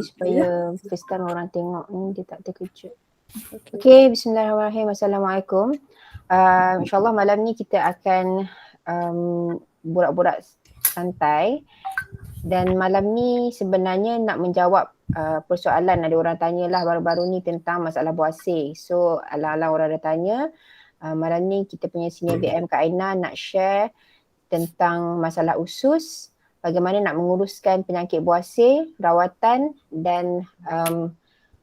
supaya first time orang tengok ni dia tak terkejut. Okay, bismillahirrahmanirrahim. Assalamualaikum. InsyaAllah malam ni kita akan borak-borak santai, dan malam ni sebenarnya nak menjawab persoalan. Ada orang tanyalah baru-baru ni tentang masalah buasir. So alang-alang orang dah tanya, malam ni kita punya senior BM Kak Aina nak share tentang masalah usus, bagaimana nak menguruskan penyakit buasir, rawatan dan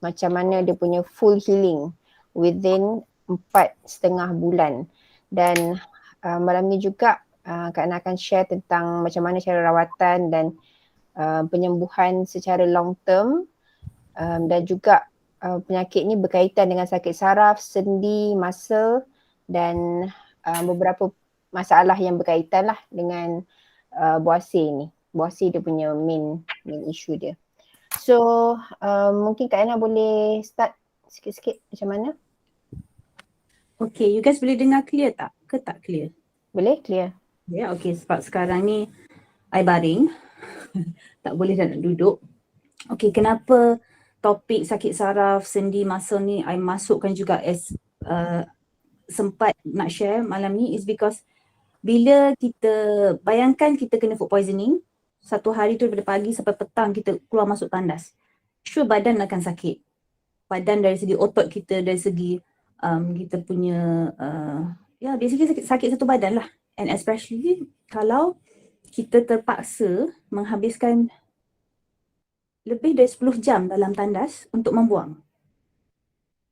macam mana dia punya full healing within 4.5 bulan. Dan malam ni juga Kak Ana akan share tentang macam mana cara rawatan dan penyembuhan secara long term, dan juga penyakit ni berkaitan dengan sakit saraf, sendi, muscle dan beberapa masalah yang berkaitan lah dengan buasir ni. Buasir dia punya main issue dia. So mungkin Kak Ana boleh start sikit-sikit macam mana? Okay, you guys boleh dengar clear tak? Ke tak clear? Boleh, clear. Ya, yeah, okay. Sebab sekarang ni I baring. Tak boleh dah nak duduk. Okay, kenapa topik sakit saraf, sendi, muscle ni I masukkan juga as sempat nak share malam ni is because bila kita bayangkan kita kena food poisoning, satu hari tu daripada pagi sampai petang kita keluar masuk tandas. Sure badan akan sakit. Badan dari segi otot kita, dari segi kita punya basically sakit satu badan lah. And especially kalau kita terpaksa menghabiskan lebih dari 10 jam dalam tandas untuk membuang.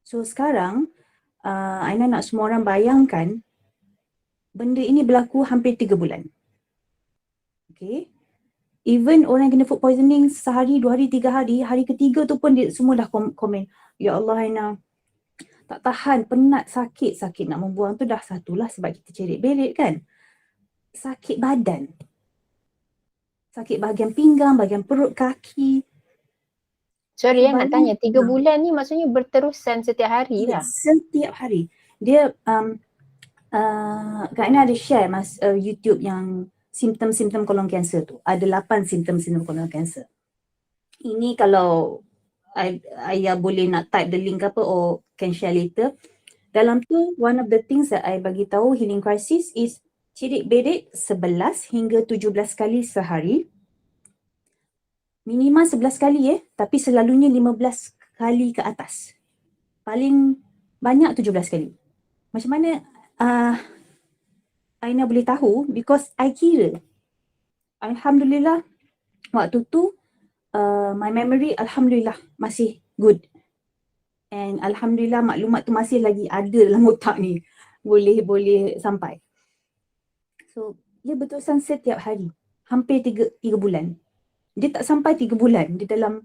So sekarang Aina nak semua orang bayangkan benda ini berlaku hampir 3 bulan. Okay. Even orang yang kena food poisoning sehari, 2 hari, 3 hari, hari ketiga tu pun dia semua dah komen, ya Allah Aina, tak tahan, penat, sakit nak membuang tu dah satulah sebab kita cerit-berit kan. Sakit badan. Sakit bahagian pinggang, bahagian perut, kaki. Sorry nak tanya, 3 bulan ni maksudnya berterusan setiap hari lah? Setiap hari. Dia, Kak Ina ada share YouTube yang simptom-simptom kolon kanser tu. Ada 8 simptom-simptom kolon kanser. Ini kalau Ayah boleh nak type the link apa or can share later. Dalam tu, one of the things that I bagi tahu healing crisis is cerit-berit 11 hingga 17 kali sehari. Minima 11 kali tapi selalunya 15 kali ke atas. Paling banyak 17 kali. Macam mana Aina boleh tahu? Because I kira. Alhamdulillah waktu tu my memory alhamdulillah masih good. And alhamdulillah maklumat tu masih lagi ada dalam otak ni. Boleh sampai. So dia berterusan setiap hari. Hampir 3 bulan. Dia tak sampai 3 bulan. Dia dalam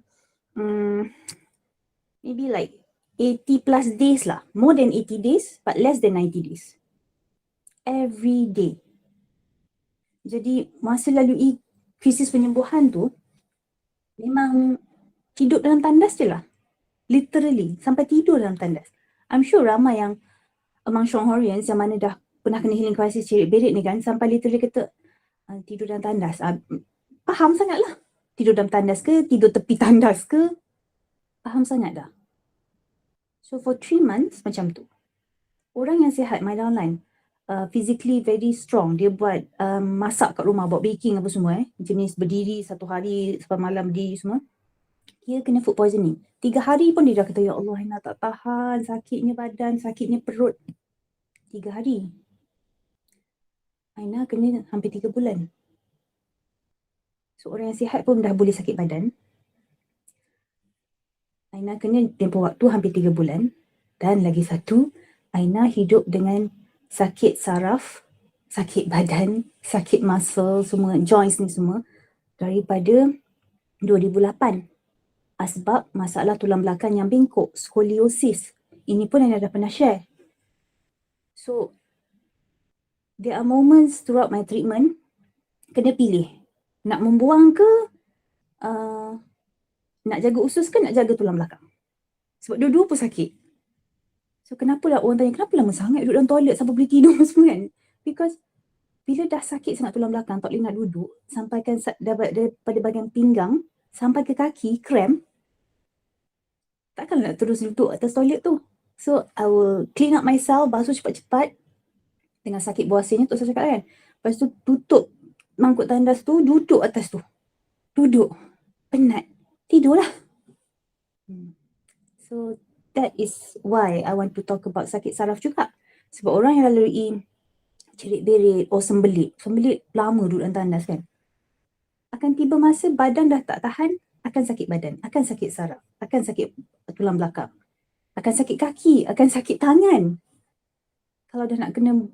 maybe like 80 plus days lah. More than 80 days but less than 90 days. Every day. Jadi masa lalui krisis penyembuhan tu memang tidur dalam tandas je lah. Literally. Sampai tidur dalam tandas. I'm sure ramai yang among Shonghorians yang mana dah pernah kena healing crisis cerit-berit ni kan, sampai literally kata tidur dalam tandas. Faham sangat lah. Tidur dalam tandas ke, tidur tepi tandas ke, faham sangat dah. So for 3 months macam tu. Orang yang sihat, my downline, physically very strong. Dia buat masak kat rumah, buat baking apa semua jenis berdiri 1 hari sampai malam berdiri semua. Dia kena food poisoning. 3 hari pun dia dah kata, ya Allah Aina tak tahan, sakitnya badan, sakitnya perut. 3 hari. Aina kena hampir 3 bulan. So orang yang sihat pun dah boleh sakit badan. Aina kena tempoh waktu hampir 3 bulan. Dan lagi satu, Aina hidup dengan sakit saraf, sakit badan, sakit muscle, semua joints ni semua daripada 2008. Sebab masalah tulang belakang yang bengkok, skoliosis. Ini pun Aina dah pernah share. So, there are moments throughout my treatment, kena pilih. Nak membuang ke, nak jaga usus ke, nak jaga tulang belakang. Sebab dua-dua pun sakit. So kenapalah orang tanya, kenapa lama sangat duduk dalam toilet sampai boleh tidur semua kan? Because bila dah sakit sangat tulang belakang, tak boleh nak duduk, sampaikan daripada bahagian pinggang sampai ke kaki, cramp, takkan nak terus duduk atas toilet tu. So I will clean up myself, basuh cepat-cepat. Dengan sakit buasanya tu saya cakap kan. Lepas tu tutup mangkuk tandas tu, duduk atas tu. Duduk. Penat. Tidurlah. So that is why I want to talk about sakit saraf juga. Sebab orang yang lalui cerit-berit, sembelit. Sembelit lama duduk dalam tandas kan. Akan tiba masa badan dah tak tahan, akan sakit badan, akan sakit saraf, akan sakit tulang belakang, akan sakit kaki, akan sakit tangan. Kalau dah nak kena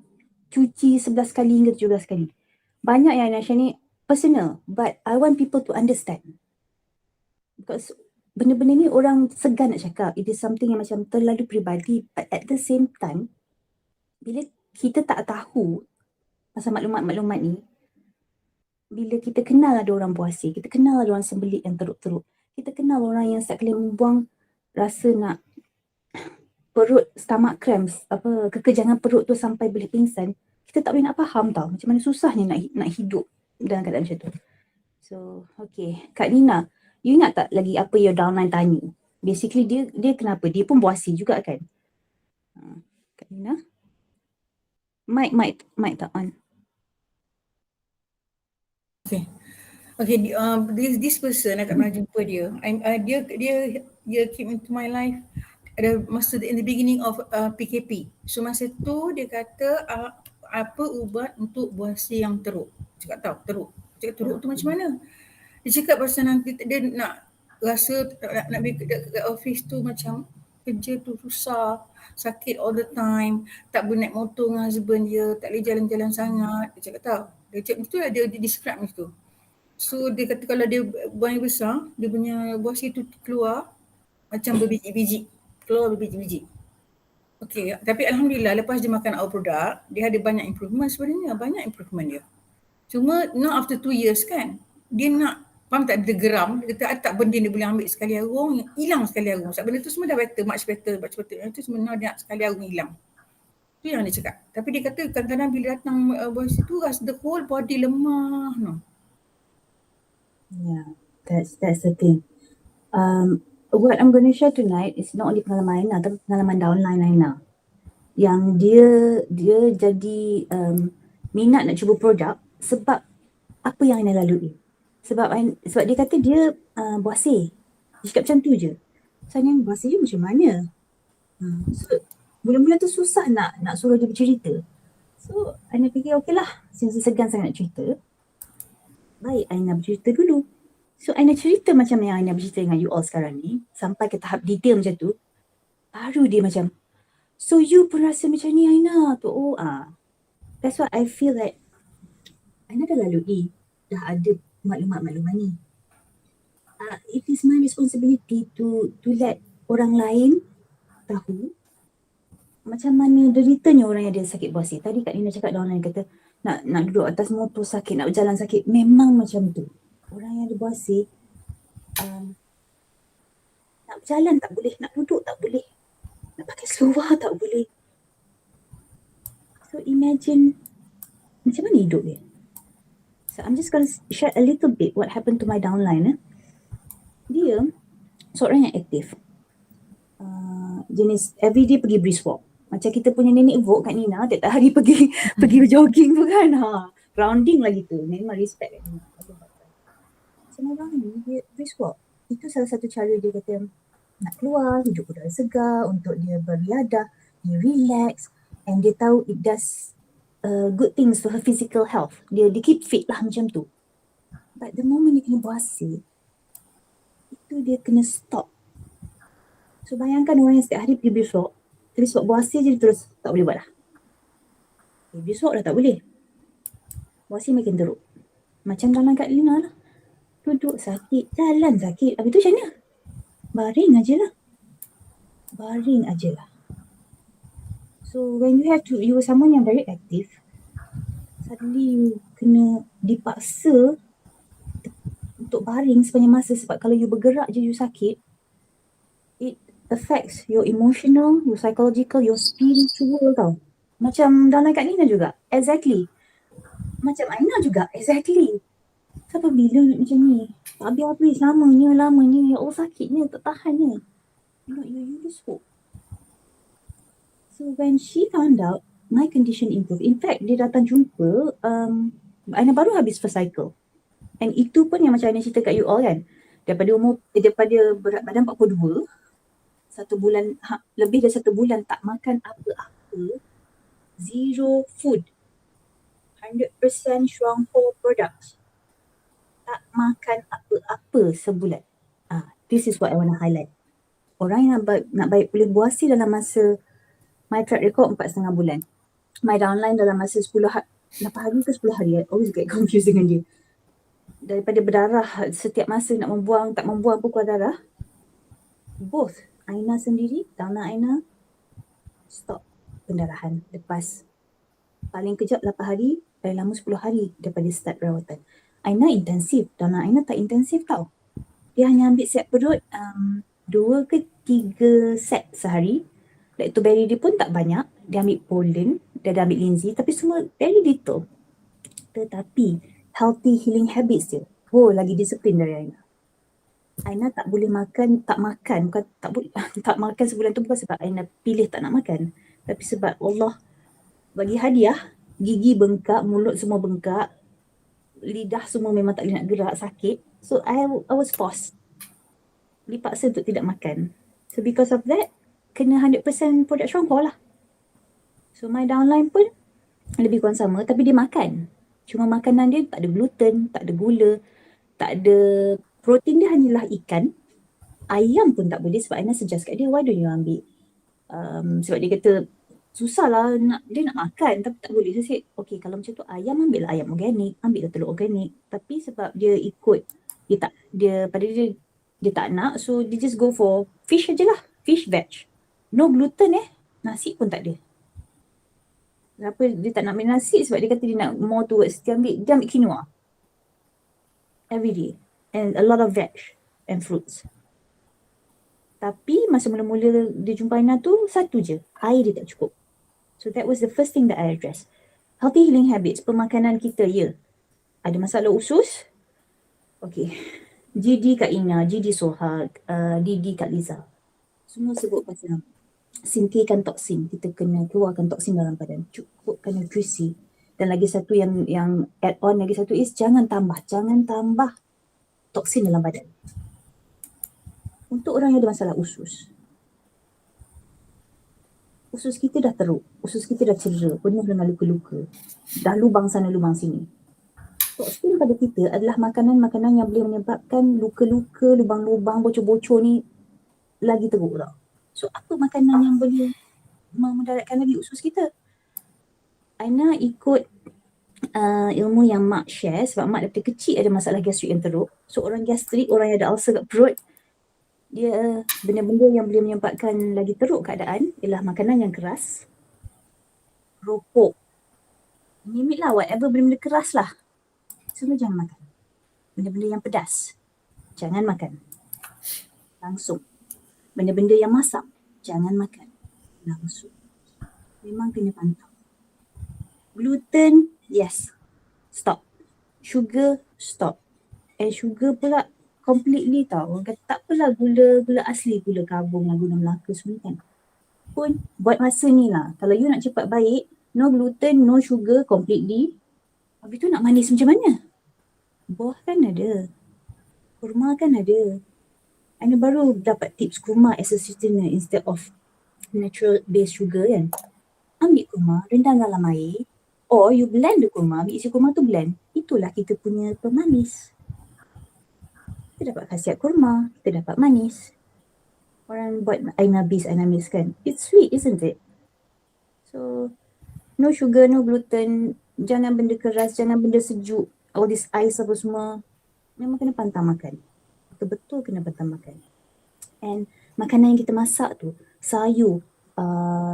cuci 11 kali hingga 17 kali. Banyak yang Nasha ni personal, but I want people to understand. Because benda-benda ni orang segan nak cakap. It is something yang macam terlalu peribadi, but at the same time, bila kita tak tahu pasal maklumat-maklumat ni, bila kita kenal ada orang puasi, kita kenal ada orang sembelit yang teruk-teruk, kita kenal orang yang setiap kali membuang rasa nak perut, stomach cramps, kekejangan perut tu sampai boleh pingsan, kita tak boleh nak faham tau macam mana susahnya nak hidup dalam keadaan macam tu. So, okay. Kak Nina, you ingat tak lagi apa your downline tanya? Basically dia kenapa? Dia pun buasi juga kan? Kak Nina? Mic tak on. Okay, this person aku pernah jumpa dia. Dia came into my life ada masa in the beginning of PKP. So masa tu dia kata apa ubat untuk buasi yang teruk. Cakap tahu teruk. Cakap teruk tu macam mana? Dia cakap pasal nanti dia nak rasa nak pergi kat office tu macam kerja tu susah, sakit all the time, tak boleh naik motor dengan husband dia, tak boleh jalan-jalan sangat. Dia cakap tahu. Dia cakap betul lah dia describe macam tu. So dia kata kalau dia buang air besar, dia punya buasi tu keluar macam berbiji-biji. Keluar berbiji-biji. Okay, tapi Alhamdulillah lepas dia makan our product, dia ada banyak improvement sebenarnya. Banyak improvement dia. Cuma not after 2 years kan, dia nak, faham tak, dia geram. Dia kata tak benda dia boleh ambil sekali harung, hilang sekali harung. Sebab benda tu semua dah better, much better. Yang tu semua dia nak sekali harung hilang. Tu yang dia cakap. Tapi dia kata kadang-kadang bila datang buasi tu, rasa the whole body lemah. No. Yeah, that's the thing. What I'm going to share tonight is not only pengalaman Aina, tapi pengalaman downline Aina. Yang dia jadi minat nak cuba produk sebab apa yang Aina lalui. Sebab dia kata dia buasi. Dia cakap macam tu je. So Aina buasi je macam mana? So mula-mula tu susah nak suruh dia bercerita. So Aina fikir okey lah, since dia segan sangat nak cerita, baik Aina bercerita dulu. So Aina cerita macam yang Aina bercerita dengan you all sekarang ni, sampai ke tahap detail macam tu, baru dia macam, so you pun rasa macam ni Aina tu. That's why I feel like Aina dah lalui, dah ada maklumat-maklumat ni. It is my responsibility to let orang lain tahu macam mana deritanya orang yang ada sakit buasi. Tadi Kak Nina cakap orang lain kata nak duduk atas motor sakit, nak berjalan sakit. Memang macam tu. Orang yang ada buasi, nak berjalan tak boleh, nak duduk tak boleh, nak pakai seluar tak boleh. So imagine macam mana hidup dia. So I'm just going to share a little bit what happened to my downline. Dia seorang yang aktif. Jenis everyday pergi brisk walk. Macam kita punya nenek Vok Kak Nina, tiap hari pergi jogging tu kan. Grounding lagi tu. Memang respect Kak Nina. Macam orang ni, dia brisk walk. Itu salah satu cara dia kata nak keluar, hidup udara segar, untuk dia beriadah, dia relax, and dia tahu it does good things to her physical health. Dia keep fit lah macam tu. But the moment dia kena buasi, itu dia kena stop. So bayangkan orang yang setiap hari pergi brisk walk, tapi sebab buasi je dia terus tak boleh buat dah. Brisk walk dah tak boleh. Buasi makin teruk. Macam dalam Kak Lina lah. Duduk sakit, jalan sakit. Habis tu macam mana? Baring aje lah. Baring aje lah. So when you were someone yang very active, suddenly you kena dipaksa untuk baring sepanjang masa, sebab kalau you bergerak je you sakit, it affects your emotional, your psychological, your spiritual tau. Macam dalam Kak Nina juga. Exactly. Macam Aina juga. Exactly. Sampai bila macam ni? Tak habis-habis lamanya. Ya Allah sakitnya, tak tahannya. you lose hope. So when she found out my condition improved, in fact dia datang jumpa, Aina baru habis first cycle. And itu pun yang macam Aina cerita kat you all kan, daripada berat badan 42, 1 bulan, lebih dari 1 bulan tak makan apa-apa, zero food, 100% Shuangho products, tak makan apa-apa sebulan. This is what I want to highlight. Orang yang nak baik pulih buasi dalam masa, my track record 4.5 bulan. My downline dalam masa 8 hari ke 10 hari. I always get confused dengan dia. Daripada berdarah setiap masa nak membuang, tak membuang pun keluar darah. Both Aina sendiri, downline Aina, stop pendarahan lepas paling kejap 8 hari, paling lama 10 hari daripada start perawatan. Aina intensif, downline Aina tak intensif tau. Dia hanya ambil set perut 2 ke 3 set sehari. Lactobacillus dia pun tak banyak. Dia ambil pollen, dia ambil linzi, tapi semua very little. Tetapi healthy healing habits dia, lagi disiplin dari Aina. Aina tak boleh makan, bukan tak boleh, tak makan sebulan tu bukan sebab Aina pilih tak nak makan, tapi sebab Allah bagi hadiah, gigi bengkak, mulut semua bengkak, lidah semua memang tak boleh nak gerak, sakit. So I was forced, dipaksa untuk tidak makan. So because of that, kena 100% produk Shuangho lah. So my downline pun lebih kurang sama, tapi dia makan. Cuma makanan dia tak ada gluten, tak ada gula, tak ada protein, dia hanyalah ikan. Ayam pun tak boleh sebab Aina suggest kat dia, why don't you ambil? Sebab dia kata susah lah dia nak makan tapi tak boleh. So saya okay, kalau macam tu ayam, ambil lah ayam organik, ambil lah telur organik. Tapi sebab dia ikut, dia tak nak, so dia just go for fish aje lah, fish veg. No gluten nasi pun tak ada. Kenapa dia tak nak ambil nasi? Sebab dia kata dia nak more towards, dia ambil quinoa every day and a lot of veg and fruits. Tapi masa mula-mula dia jumpa Aina tu, satu je, air dia tak cukup. So that was the first thing that I addressed. Healthy healing habits, pemakanan kita, ada masalah usus, okay, GD kat Ina, GD Sohag, DD kat Liza, semua sebut pasal singkirkan toksin. Kita kena keluarkan toksin dalam badan, cukupkan nutrisi. Dan lagi satu yang add on lagi satu is jangan tambah toksin dalam badan. Untuk orang yang ada masalah usus kita dah teruk, usus kita dah cedera, penuh dengan luka-luka, dah lubang sana lubang sini. Toksin pada kita adalah makanan-makanan yang boleh menyebabkan luka-luka, lubang-lubang, bocor-bocor ni lagi teruk tau. So apa makanan yang boleh memudaratkan lagi usus kita? Aina ikut ilmu yang Mak share sebab Mak daripada kecil ada masalah gastrik yang teruk. So orang gastrik, orang yang ada ulcer kat perut, dia benda-benda yang boleh menyebabkan lagi teruk keadaan ialah makanan yang keras, rokok, name it lah, whatever benda-benda keras lah, semua jangan makan. Benda-benda yang pedas, jangan makan langsung. Benda-benda yang masak, jangan makan langsung. Memang kena pantau. Gluten, yes, stop. Sugar, stop. And sugar pula completely tau. Orang kata tak apalah, gula asli, gula karbon lah, gula Melaka semua kan. Pun buat masa ni lah. Kalau you nak cepat baik, no gluten, no sugar completely. Habis tu nak manis macam mana? Buah kan ada. Kurma kan ada. Aina baru dapat tips kurma as a sweetener instead of natural based sugar kan. Ambil kurma, rendam dalam air. Or you blend the kurma, ambil isi kurma tu blend. Itulah kita punya pemanis. Kita dapat khasiat kurma, kita dapat manis. Orang buat Aina Miss kan. It's sweet, isn't it? So, no sugar, no gluten. Jangan benda keras, jangan benda sejuk. All this ice apa semua. Memang kena pantang makan. Betul-betul kena pantang makan. And makanan yang kita masak tu, sayur,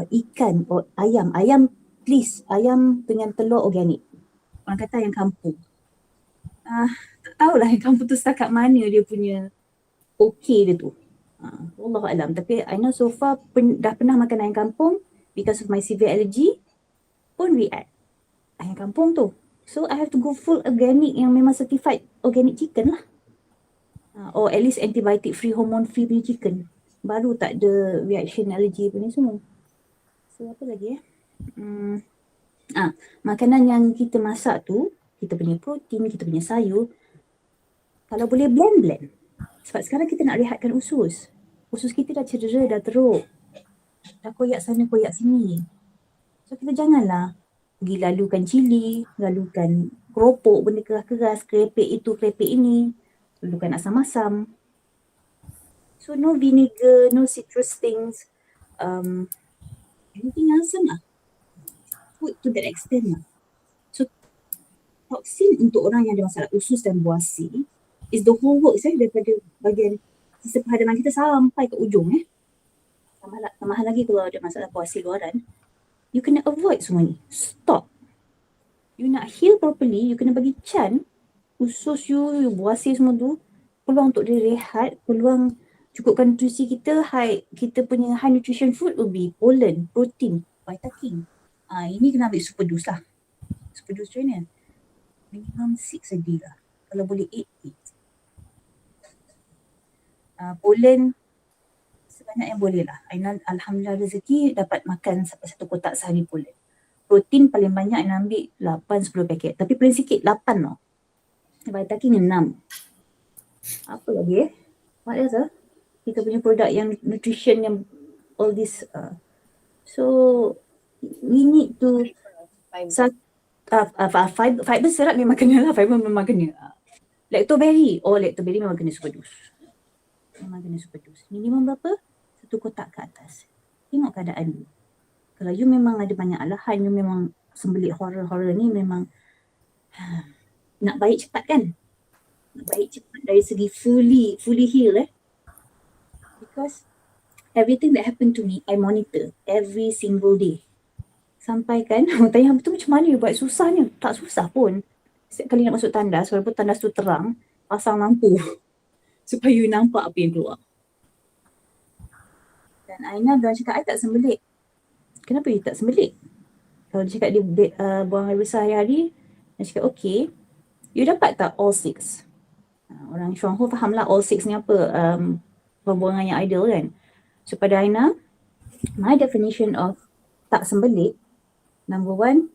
ikan, ayam. Ayam, please. Ayam dengan telur organik. Orang kata ayam kampung. Tak tahulah yang kampung tu setakat mana dia punya okay dia tu. Wallahualam. Tapi I know so far dah pernah makan ayam kampung because of my severe allergy pun react. Ayam kampung tu. So I have to go full organic yang memang certified organic chicken lah. Or at least antibiotic free, hormone free punya chicken. baru tak ada reaction allergy apa ni semua. So apa lagi makanan yang kita masak tu, kita punya protein, kita punya sayur, kalau boleh blend. Sebab sekarang kita nak rehatkan usus. Usus kita dah cedera, dah teruk. Dah koyak sana, koyak sini. So kita janganlah pergi lalukan cili, lalukan keropok, benda keras-keras, kerepek itu, kerepek ini, lalukan asam-asam. So no vinegar, no citrus things, anything asam lah. Food to that extent lah. So toksin untuk orang yang ada masalah usus dan buasi is the whole works daripada bahagian sistem perhadapan kita sampai ke ujung Tambahan lagi kalau ada masalah buasi luaran, you kena avoid semua ni. Stop. You nak heal properly, you kena bagi chance usus you buasi semua tu, peluang untuk dia rehat, peluang cukupkan nutrisi kita, kita punya high nutrition food will be pollen, protein, vitamin. Ini kena ambil super dose lah. Super dose trainer. Minimum 6 a day lah. Kalau boleh 8. Pollen sebanyak yang boleh lah. Aina alhamdulillah rezeki dapat makan sampai 1 kotak sehari pollen. Protein paling banyak Aina ambil 8-10 paket. Tapi paling sikit 8 tau. Vitamin 6. Apa lagi What else kita punya produk yang nutrition yang all this. So we need to fiber serat memang kena lah. Fiber memang kena. Lactoberry memang kena super dose. Minimum berapa? 1 kotak ke atas. Tengok keadaan you. Kalau you memang ada banyak alahan, you memang sembelit horror ni memang nak baik cepat kan? Nak baik cepat dari segi fully heal Because everything that happened to me, I monitor every single day. Sampai kan, tanya betul macam mana you buat susahnya? Tak susah pun. Setiap kali nak masuk tandas, walaupun tandas tu terang, pasang lampu supaya you nampak apa yang keluar. Dan Aina dia cakap, I tak sembelit. Kenapa you tak sembelit? Kalau dia cakap dia buang air besar hari-hari, dia cakap okay, you dapat tak all 6? Orang Shuanghu faham lah all 6 ni apa, pembuangan yang ideal kan. So pada Aina, my definition of tak sembelit, number 1,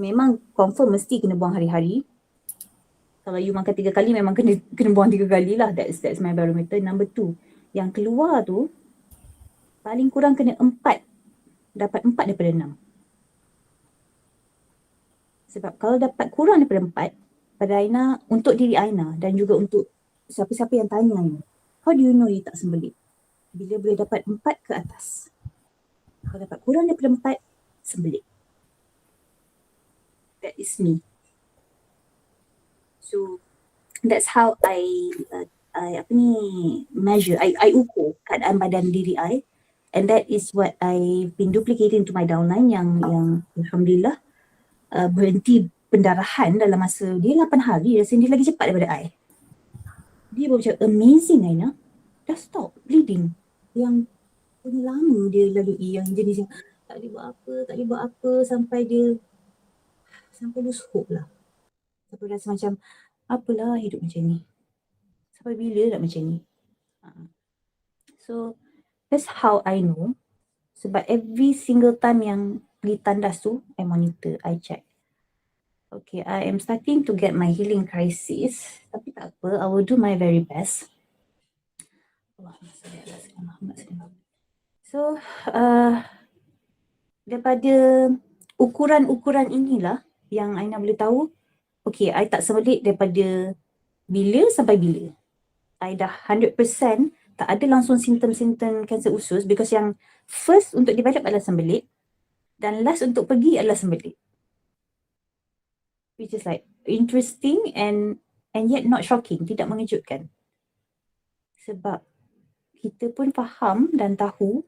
memang confirm mesti kena buang hari-hari. Kalau you makan 3 kali memang kena buang 3 kali lah. That's my barometer. Number 2, yang keluar tu paling kurang kena 4. Dapat 4 daripada 6. Sebab kalau dapat kurang daripada 4, pada Aina, untuk diri Aina dan juga untuk siapa-siapa yang tanya Aina, how do you know you tak sembelit? Bila boleh dapat 4 ke atas. Kalau dapat kurang daripada 4, sembelit. That is me. So that's how I measure. I ukur keadaan badan diri I, and that is what I've been duplicating to my downline yang alhamdulillah berhenti pendarahan dalam masa dia 8 hari. Rasanya dia lagi cepat daripada I. Dia baru cakap amazing Aina, dah stop bleeding. Yang punya lama dia lalui, yang jenis yang tak boleh buat apa sampai dia lose hope lah. Sampai rasa macam, apalah hidup macam ni. Sampai bila nak macam ni. So, that's how I know. Sebab every single time yang pergi tandas tu, I monitor, I check. Okay, I am starting to get my healing crisis. Tapi tak apa, I will do my very best. So, daripada ukuran-ukuran inilah yang Aina boleh tahu, okay, I tak sembelit daripada bila sampai bila. I dah 100% tak ada langsung simptom-simptom kanser usus, because yang first untuk develop adalah sembelit dan last untuk pergi adalah sembelit. Which is like interesting and yet not shocking, tidak mengejutkan. Sebab kita pun faham dan tahu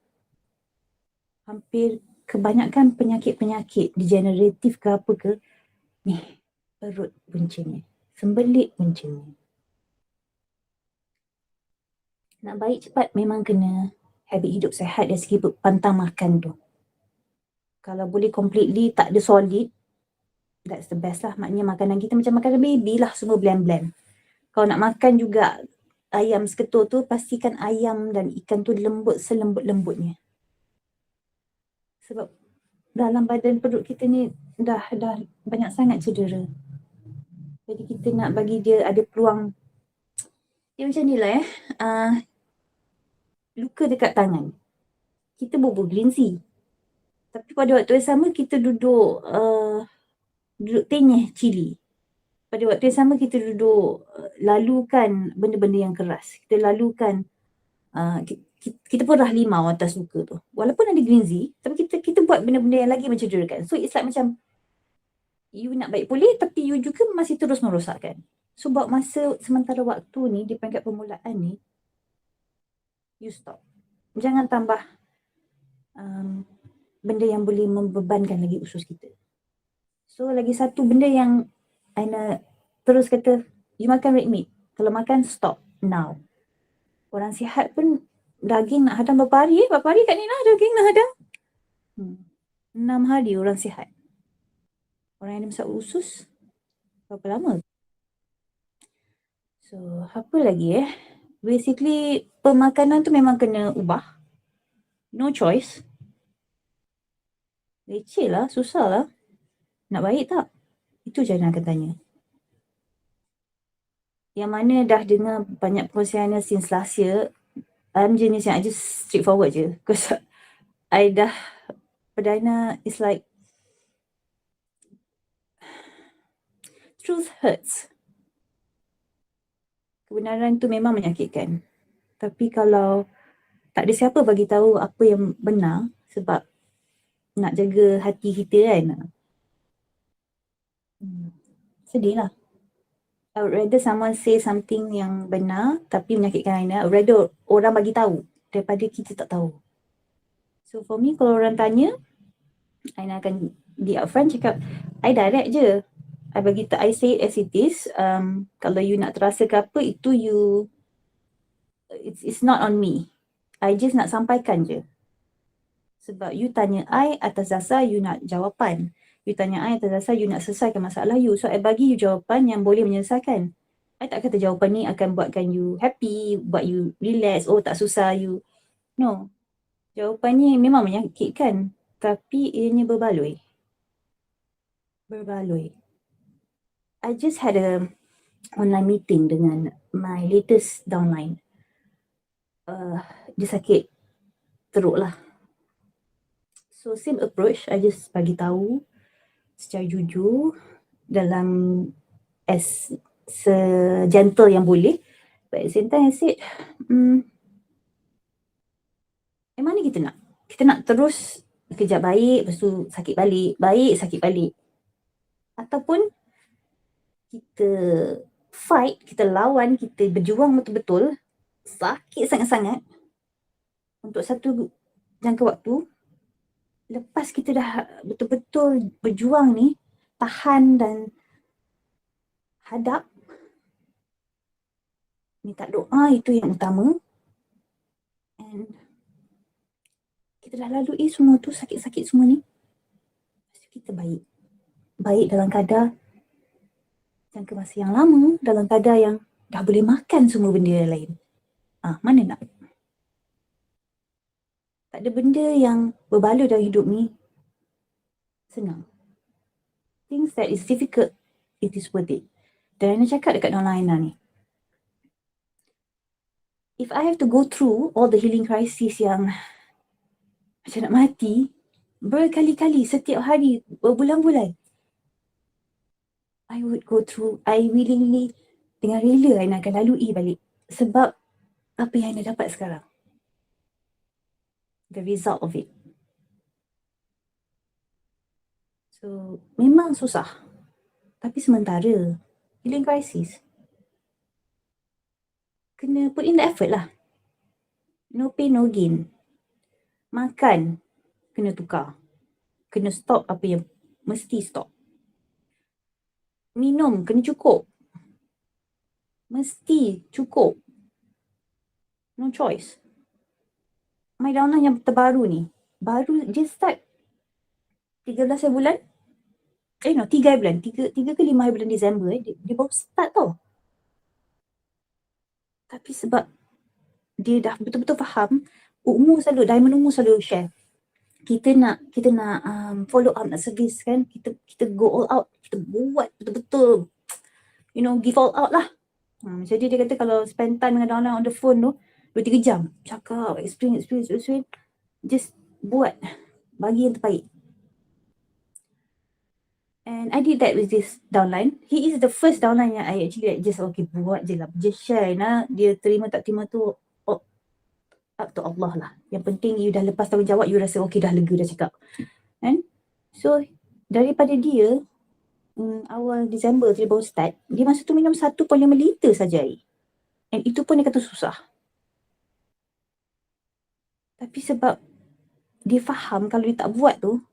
hampir kebanyakan penyakit-penyakit degeneratif ke apa ke, ni perut puncanya, sembelit puncanya. Nak baik cepat memang kena habit hidup sihat dari segi pantang makan tu. Kalau boleh completely tak ada solid, that's the best lah. Maknanya makanan kita macam makanan baby lah, semua blend-blend. Kalau nak makan juga ayam seketul tu, pastikan ayam dan ikan tu lembut selembut-lembutnya. Sebab dalam badan perut kita ni dah banyak sangat cedera. Jadi kita nak bagi dia ada peluang. Dia macam ni lah luka dekat tangan. Kita bubur green tea. Tapi pada waktu yang sama kita duduk tenyeh cili. Pada waktu yang sama kita duduk lalukan benda-benda yang keras. Kita lalukan kita pun rah limau atas luka tu. Walaupun ada green tea, tapi kita buat benda-benda yang lagi mencederakan. So it's like macam you nak baik pulih tapi you juga masih terus merosakkan. So buat masa sementara waktu ni di peringkat permulaan ni, you stop. Jangan tambah benda yang boleh membebankan lagi usus kita. So lagi satu benda yang Aina terus kata, you makan red meat. Kalau makan, stop now. Orang sihat pun daging nak hadam berapa hari Berapa hari kat Nina daging nak hadam? 6 hari orang sihat. Orang yang ada masalah usus, berapa lama? So, apa lagi Basically, pemakanan tu memang kena ubah. No choice. Leceh lah, susah lah. Nak baik tak? Itu je nak akan tanya. Yang mana dah dengar banyak perkongsian since last year, I'm jenis yang I just straightforward je. Because I dah, Perdana is like, truth hurts. Kebenaran tu memang menyakitkan. Tapi kalau tak ada siapa bagi tahu apa yang benar, sebab nak jaga hati kita kan. Sedih lah. I would rather someone say something yang benar tapi menyakitkan Aina. I would rather orang bagi tahu daripada kita tak tahu. So for me, kalau orang tanya, Aina akan be upfront cakap, I direct je. I bagi tahu, I say it as it is. Kalau you nak terasa ke apa, itu you, it's not on me. I just nak sampaikan je. Sebab you tanya I atas dasar you nak jawapan. You tanya I atas dasar you nak selesaikan masalah you. So I bagi you jawapan yang boleh menyelesaikan. I tak kata jawapan ni akan buatkan you happy, buat you relax, oh tak susah you. No. Jawapan ni memang menyakitkan. Tapi ianya berbaloi. Berbaloi. I just had a online meeting dengan my latest downline. Dia sakit teruk lah. So same approach, I just bagi tahu secara jujur dalam as gentle yang boleh. But at the same time I said, mana kita nak? Kita nak terus kejap baik, lepas tu sakit balik, baik, sakit balik. Ataupun kita fight, kita lawan, kita berjuang betul-betul, sakit sangat-sangat untuk satu jangka waktu. Lepas kita dah betul-betul berjuang ni, tahan dan hadap, minta doa itu yang utama. And kita dah lalui semua tu, sakit-sakit semua ni. Lepas tu kita baik. Baik dalam kadar jangka masa yang lama, dalam kadar yang dah boleh makan semua benda yang lain. Mana nak? Tak ada benda yang berbaloi dalam hidup ni senang. Things that is difficult, it is worth it. Dan Aina cakap dekat online ni, if I have to go through all the healing crisis yang macam nak mati, berkali-kali, setiap hari, berbulan-bulan, I would go through, I willingly, dengan rela Aina akan lalui balik. Sebab apa yang Aina dapat sekarang. The result of it. So, memang susah. Tapi sementara, healing crisis, kena put in the effort lah. No pain, no gain. Makan, kena tukar. Kena stop apa yang mesti stop. Minum, kena cukup. Mesti cukup. No choice. My downline yang terbaru ni, baru just start 13 bulan. 3 bulan, 3 ke 5 bulan Disember dia baru start tau. Tapi sebab dia dah betul-betul faham, Diamond umur selalu share. Kita nak follow up, nak service kan, kita go all out, kita buat betul-betul, give all out lah. Macam dia kata kalau spend time dengan orang on the phone tu 2-3 jam, cakap, explain, just buat, bagi yang terbaik. And I did that with this downline. He is the first downline yang I actually just buat je lah, just share lah. Dia terima tak terima tu up to Allah lah. Yang penting you dah lepas tanggungjawab, you rasa dah lega dah cakap. Kan? So daripada dia awal Disember dia baru start, dia masa tu minum 1.5 liter saja air. And itu pun dia kata susah. Tapi sebab dia faham kalau dia tak buat tu,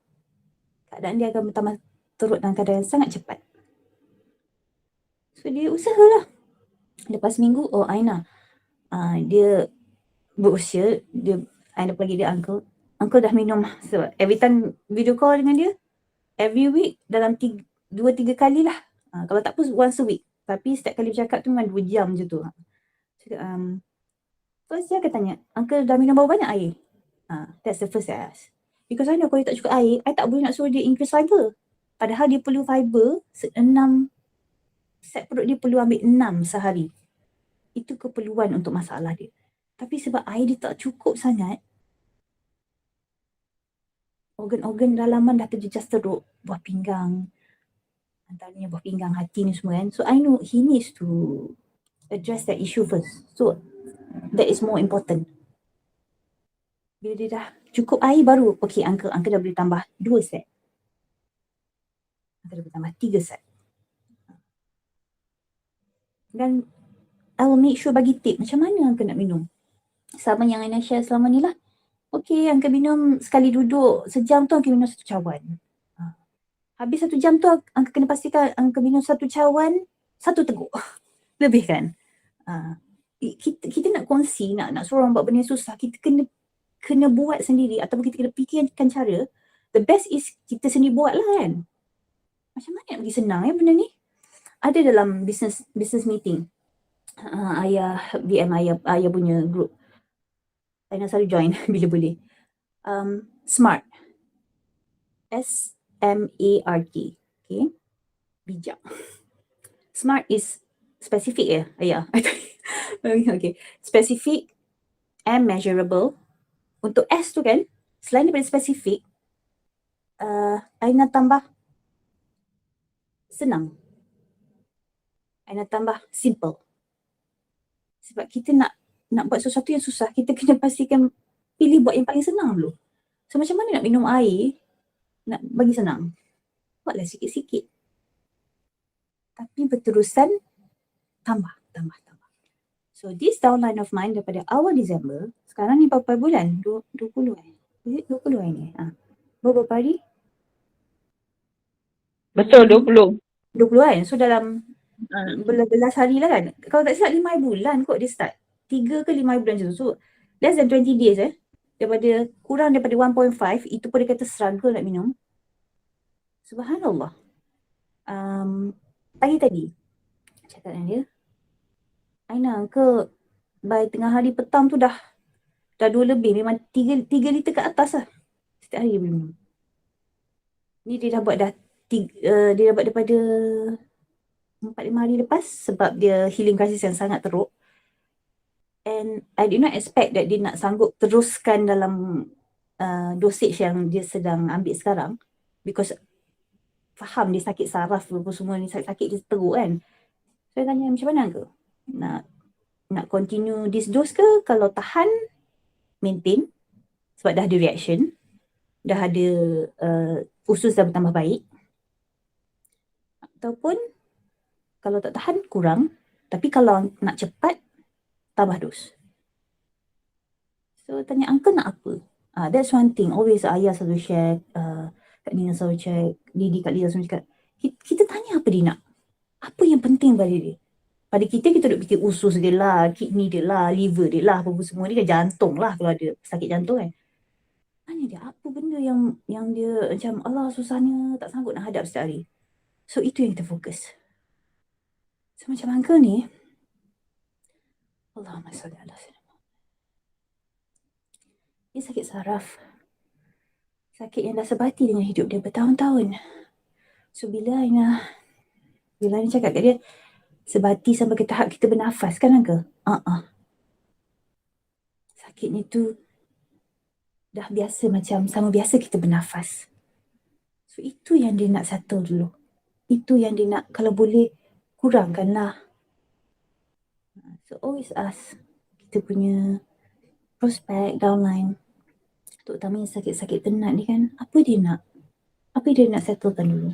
keadaan dia akan bertambah teruk dalam keadaan yang sangat cepat. So dia usahalah. Lepas minggu, Aina, dia berusia, Aina panggil dia uncle. Uncle dah minum, sebab every time video call dengan dia, every week dalam 2-3 kali lah. Kalau tak pun once a week. Tapi setiap kali bercakap tu memang 2 jam je tu. Cakap, first dia akan tanya, uncle dah minum berapa banyak air? That's the first I ask. Because I know kalau dia tak cukup air, I tak boleh nak suruh dia increase fiber. Padahal dia perlu fiber 6 set perut dia perlu ambil 6 sehari. Itu keperluan untuk masalah dia. Tapi sebab air dia tak cukup sangat, organ-organ dalaman dah terjejas teruk, buah pinggang, antaranya buah pinggang, hati ni semua kan. So I know he needs to address that issue first. So that is more important. Bila dia dah cukup air baru, okay uncle dah boleh tambah 2 set. Dah boleh tambah 3 set. Dan I will make sure bagi tip macam mana uncle nak minum. Sama yang Aina share selama ni lah. Okay, uncle minum sekali duduk sejam tu uncle minum 1 cawan. Habis 1 jam tu uncle kena pastikan uncle minum 1 cawan, 1 teguk. Lebih kan? Kita nak kongsi, nak suruh orang buat benda yang susah, kita kena buat sendiri ataupun kita kena fikirkan cara. The best is kita sendiri buat lah kan. Macam mana nak bagi senang benda ni? Ada dalam business meeting. Ayah BM, ayah punya group. Aina selalu join bila boleh. SMART. SMART. Okay. Bijak. SMART is specific ya, ayah. Okay. Specific and measurable. Untuk S tu kan, selain daripada spesifik, Aina tambah senang. Aina tambah simple. Sebab kita nak buat sesuatu yang susah, kita kena pastikan pilih buat yang paling senang dulu. So macam mana nak minum air, nak bagi senang? Buatlah sikit-sikit. Tapi berterusan tambah. So this downline of mine daripada awal Disember, sekarang ni berapa bulan? 20 Is it 20 hari ni? Berapa hari? Betul, 20. 20 kan? So dalam belas hari lah kan? Kalau tak silap 5 bulan kot dia start. 3 ke 5 bulan macam tu. So less than 20 days kurang daripada 1.5, itu pun dia kata struggle nak minum. Subhanallah. Tadi cakap dengan dia, Aina, ke by tengah hari petang tu dah 2 lebih, memang 3 liter ke atas lah. Setiap hari dia boleh minum. Ni dia dah buat daripada 4-5 hari lepas sebab dia healing crisis yang sangat teruk. And I did not expect that dia nak sanggup teruskan dalam dosage yang dia sedang ambil sekarang, because faham dia sakit saraf apa semua ni, sakit dia teruk kan. Saya tanya macam mana ke? Nak continue this dose ke? Kalau tahan, maintain sebab dah ada reaction, dah ada usus dah bertambah baik. Ataupun kalau tak tahan, kurang. Tapi kalau nak cepat, tambah dos. So tanya uncle nak apa? That's one thing. Always ayah selalu share, Kak Nina selalu check, Didi, Kak Liza selalu cakap, kita tanya apa dia nak. Apa yang penting pada dia. Pada kita duk fikir usus dia lah, kidney dia lah, liver dia lah, apa semua ni kan, jantung lah kalau ada sakit jantung kan. Tanya dia apa benda yang dia macam Allah susahnya tak sanggup nak hadap setiap hari. So itu yang kita fokus. So macam uncle ni, Allahumma salli ala sayyidina. Dia sakit saraf. Sakit yang dah sebati dengan hidup dia bertahun-tahun. So bila Aina cakap kat dia, sebati sampai ke tahap kita bernafas kan Uncle? Sakitnya tu dah biasa macam sama biasa kita bernafas. So itu yang dia nak settle dulu. Itu yang dia nak, kalau boleh kurangkanlah. So always ask kita punya prospect downline, terutama yang sakit-sakit penat ni kan, apa dia nak settlekan dulu.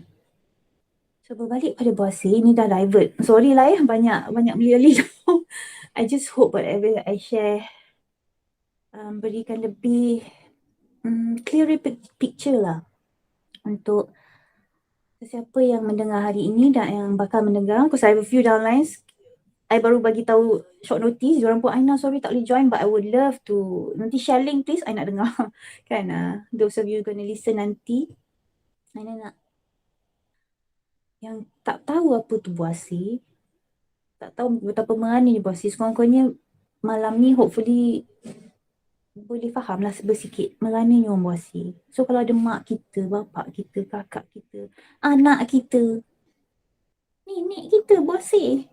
So berbalik pada Bossy, ni dah divert. Sorry lah banyak beli-beli. I just hope whatever I share berikan lebih clearer picture lah untuk sesiapa yang mendengar hari ini dan yang bakal mendengar. Because I have a few downlines. I baru bagi tahu short notice. Diorang pun, Aina sorry tak boleh join but I would love to. Nanti share link please, I nak dengar. Kan, those of you gonna listen nanti. Aina nak yang tak tahu apa tu Bossy, tak tahu betapa merani ni Bossy. Sekurang-kurangnya malam ni hopefully boleh faham lah bersikit merani ni orang Bossy. So kalau ada mak kita, bapak kita, kakak kita, anak kita, nenek kita Bossy,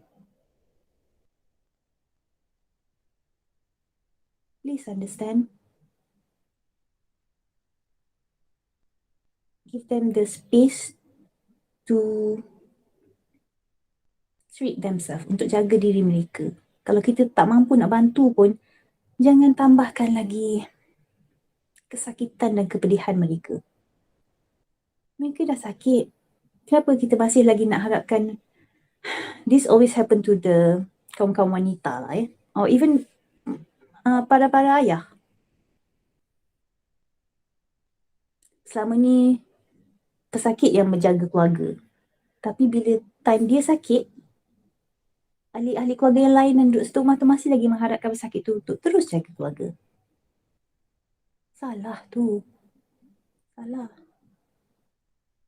please understand. Give them the space to treat themselves, untuk jaga diri mereka. Kalau kita tak mampu nak bantu pun, jangan tambahkan lagi kesakitan dan kepedihan mereka. Mereka dah sakit. Kenapa kita masih lagi nak harapkan? This always happen to the kaum-kaum wanita lah or even para ayah. Selama ni pesakit yang menjaga keluarga. Tapi bila time dia sakit, ahli-ahli keluarga yang lain dan duduk satu rumah tu masih lagi mengharapkan pesakit tu untuk terus jaga keluarga. Salah tu. Salah.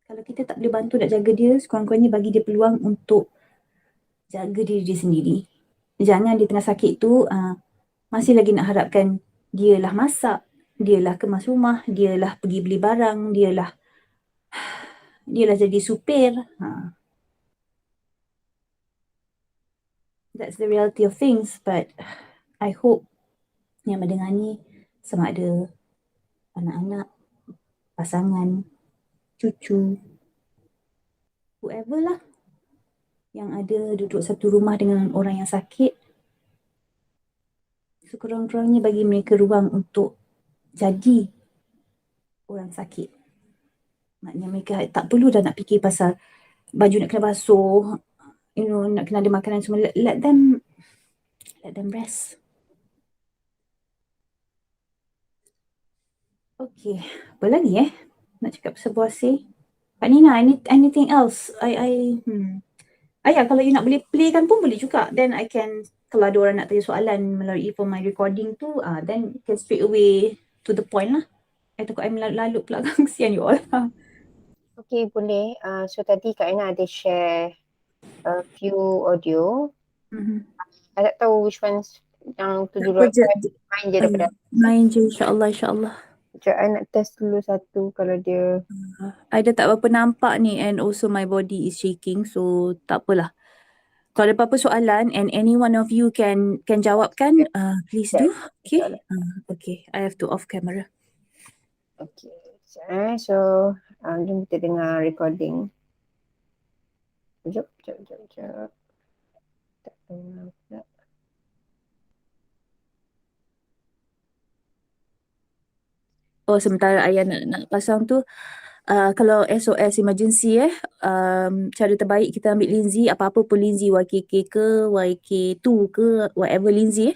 Kalau kita tak boleh bantu nak jaga dia, sekurang-kurangnya bagi dia peluang untuk jaga diri dia sendiri. Jangan di tengah sakit tu masih lagi nak harapkan dialah masak, dialah kemas rumah, dialah pergi beli barang, dialah jadi supir. That's the reality of things, but I hope yang mendengar ni sama ada anak-anak, pasangan, cucu, whoever lah yang ada duduk satu rumah dengan orang yang sakit, sekurang-kurangnya bagi mereka ruang untuk jadi orang sakit. Maknanya mereka tak perlu dah nak fikir pasal baju nak kena basuh, nak kena ada makanan semua. Let them rest. Okay, apa lagi nak cakap pasal Bossy? Pak Nina, anything else? Ayah, kalau you nak boleh playkan pun boleh juga. Then I can, kalau ada orang nak tanya soalan melalui for my recording tu, then can straight away to the point lah. I takut I lalu pula kan, kesian you all. Okay, boleh. So tadi Kak Aina ada share a few audio. I tak tahu which ones yang tu dulu. Main je daripada. Main je, insyaAllah. Sekejap, I nak test dulu satu kalau dia. I dah tak berapa nampak ni and also my body is shaking, so tak apalah. Kalau ada apa-apa soalan and any one of you can jawabkan, please do. Okay. Okay, I have to off camera. Okay. So, jom kita dengar recording. Sekejap. Tak dengar pula. Oh, sementara ayah nak pasang tu, kalau SOS emergency cara terbaik kita ambil linzi, apa-apa pun linzi, YKK ke, YK2 ke, whatever linzi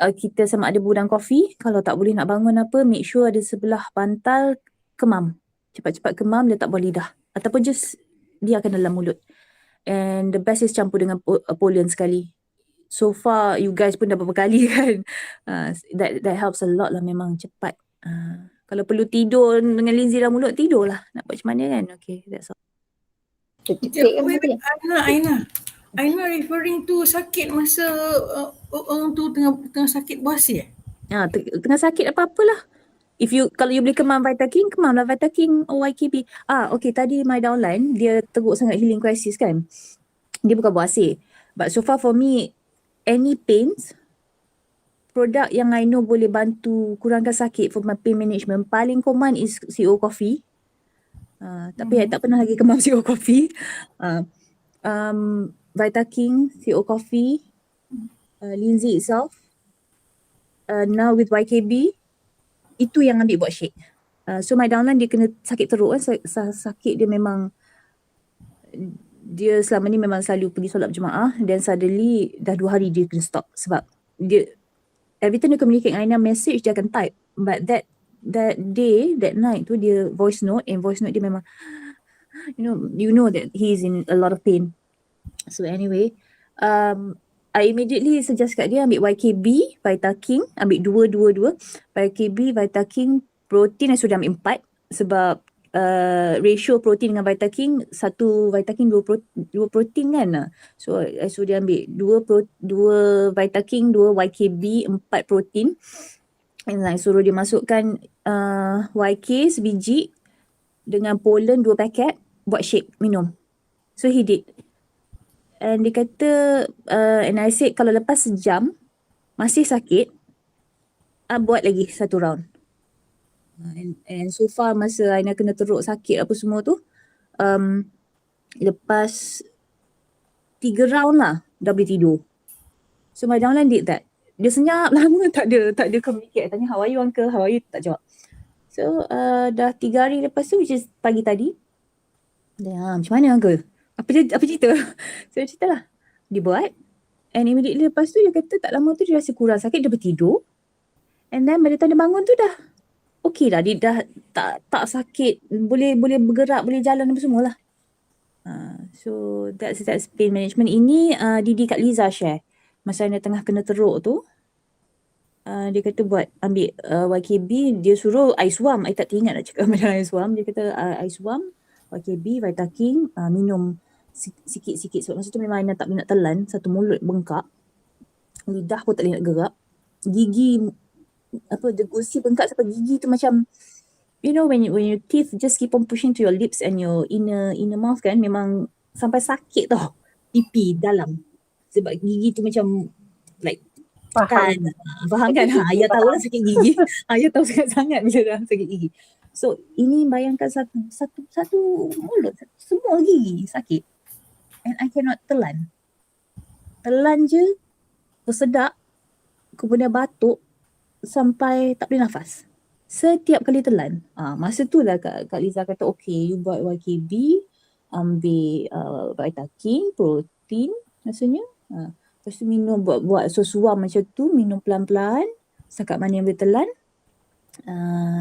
kita sama ada budang kopi. Kalau tak boleh nak bangun apa, make sure ada sebelah bantal kemam. Cepat-cepat kemam, letak bawah lidah. Ataupun just biarkan dalam mulut. And the best is campur dengan pollen sekali. So far, you guys pun dah beberapa kali kan. That helps a lot lah, memang cepat. Kalau perlu tidur dengan linzi dalam mulut, tidurlah. Nak buat macam mana kan? Okay, that's all. Wait, Aina. I'm not referring to sakit masa orang tu tengah sakit buasir. Tengah sakit apa-apalah. Kalau you boleh kemam Vitaking, kemamlah Vitaking or YKB. Okay, tadi my downline, dia teruk sangat healing crisis kan. Dia bukan buasir. But so far for me, any pains, produk yang I know boleh bantu kurangkan sakit for my pain management, paling common is CO Coffee. Tapi I tak pernah lagi kemam CO Coffee. Vitaking, CO Coffee, Lindsay itself, now with YKB, itu yang ambil buat shake. So my downline dia kena sakit teruk kan. Sakit dia memang, dia selama ni memang selalu pergi solat berjemaah, dan suddenly dah 2 hari dia kena stop sebab dia every time dia communicate dengan Aina message dia akan type, but that day, that night tu dia voice note, and voice note dia memang you know that he is in a lot of pain. So anyway, I immediately suggest kat dia ambil YKB, Vitaking, ambil dua. YKB, Vitaking, protein I sudah ambil 4 sebab ratio protein dengan Vitaking, 1 Vitaking 2 protein kan. So I sudah ambil 2 Vitaking, 2 YKB, 4 protein. And I suruh dia masukkan YK sebiji dengan pollen 2 paket buat shake minum. So he did. And dia kata, and I said kalau lepas sejam masih sakit, buat lagi 1 round. And so far masa Aina kena teruk sakit apa semua tu, lepas 3 round lah dah boleh tidur. So my downline did that. Dia senyap lama, tak ada communicate. Tanya how are you uncle, how are you, tak jawab. So dah 3 hari lepas tu, which is pagi tadi, dia macam mana uncle? Apa cerita? So cerita lah. Dia buat. And immediately lepas tu dia kata tak lama tu dia rasa kurang sakit, dia bertidur. And then by the time dia bangun tu dah okay dah. Dia dah tak sakit. Boleh bergerak, boleh jalan apa semua lah. So that's pain management. Ini Didi Kak Liza share. Masa dia tengah kena teruk tu. Dia kata ambil YKB. Dia suruh ice warm. I tak ingat nak cakap macam ice warm. Dia kata ice warm, YKB, Vitaking, minum sikit-sikit. Sebab masa tu memang Aina tak boleh nak telan. Satu mulut bengkak. Lidah pun tak boleh nak gerak. Gigi, the gusi bengkak sampai gigi tu macam, you know when your teeth just keep on pushing to your lips and your inner mouth kan, memang sampai sakit tau. Pipi dalam. Sebab gigi tu macam like faham kan? Ayah tahu lah sakit gigi. Ayah tahu sangat-sangat bila dah sakit gigi. So ini bayangkan satu mulut, semua gigi sakit. And I cannot telan. Telan je, bersedak, kemudian batuk sampai tak boleh nafas. Setiap kali telan. Masa tu lah Kak Liza kata, okay, you buat YKB, ambil Vitaking, protein rasanya. Lepas tu minum, buat sesuam macam tu, minum pelan-pelan, setakat mana yang boleh telan.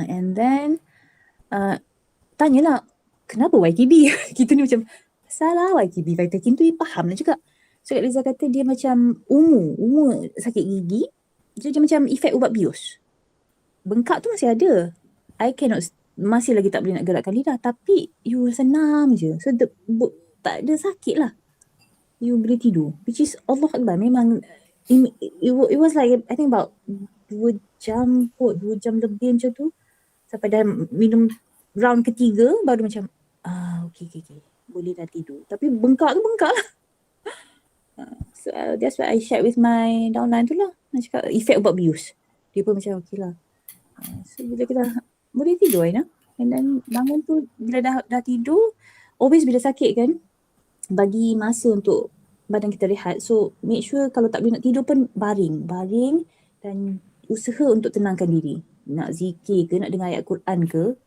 And then, tanyalah, kenapa YKB? Kita ni macam, salah YKB, Vitaking tu dia faham lah juga. So Kak Liza kata dia macam umur sakit gigi, dia macam efek ubat bius. Bengkak tu masih ada. I cannot, masih lagi tak boleh nak gerakkan lidah. Tapi you senam je. So tak ada sakit lah. You boleh tidur. Which is Allah Akbar. Memang it was like I think about 2 jam lebih macam tu. Sampai dah minum round ketiga baru macam okay. Boleh dah tidur. Tapi bengkak tu bengkak lah. So that's what I shared with my downline tu lah. Nak cakap efek ubat bius. Dia pun macam okay lah. So bila kita boleh tidur Aina, and then bangun tu bila dah tidur, always bila sakit kan, bagi masa untuk badan kita rehat. So make sure kalau tak boleh nak tidur pun baring dan usaha untuk tenangkan diri. Nak zikir ke, nak dengar ayat Quran ke,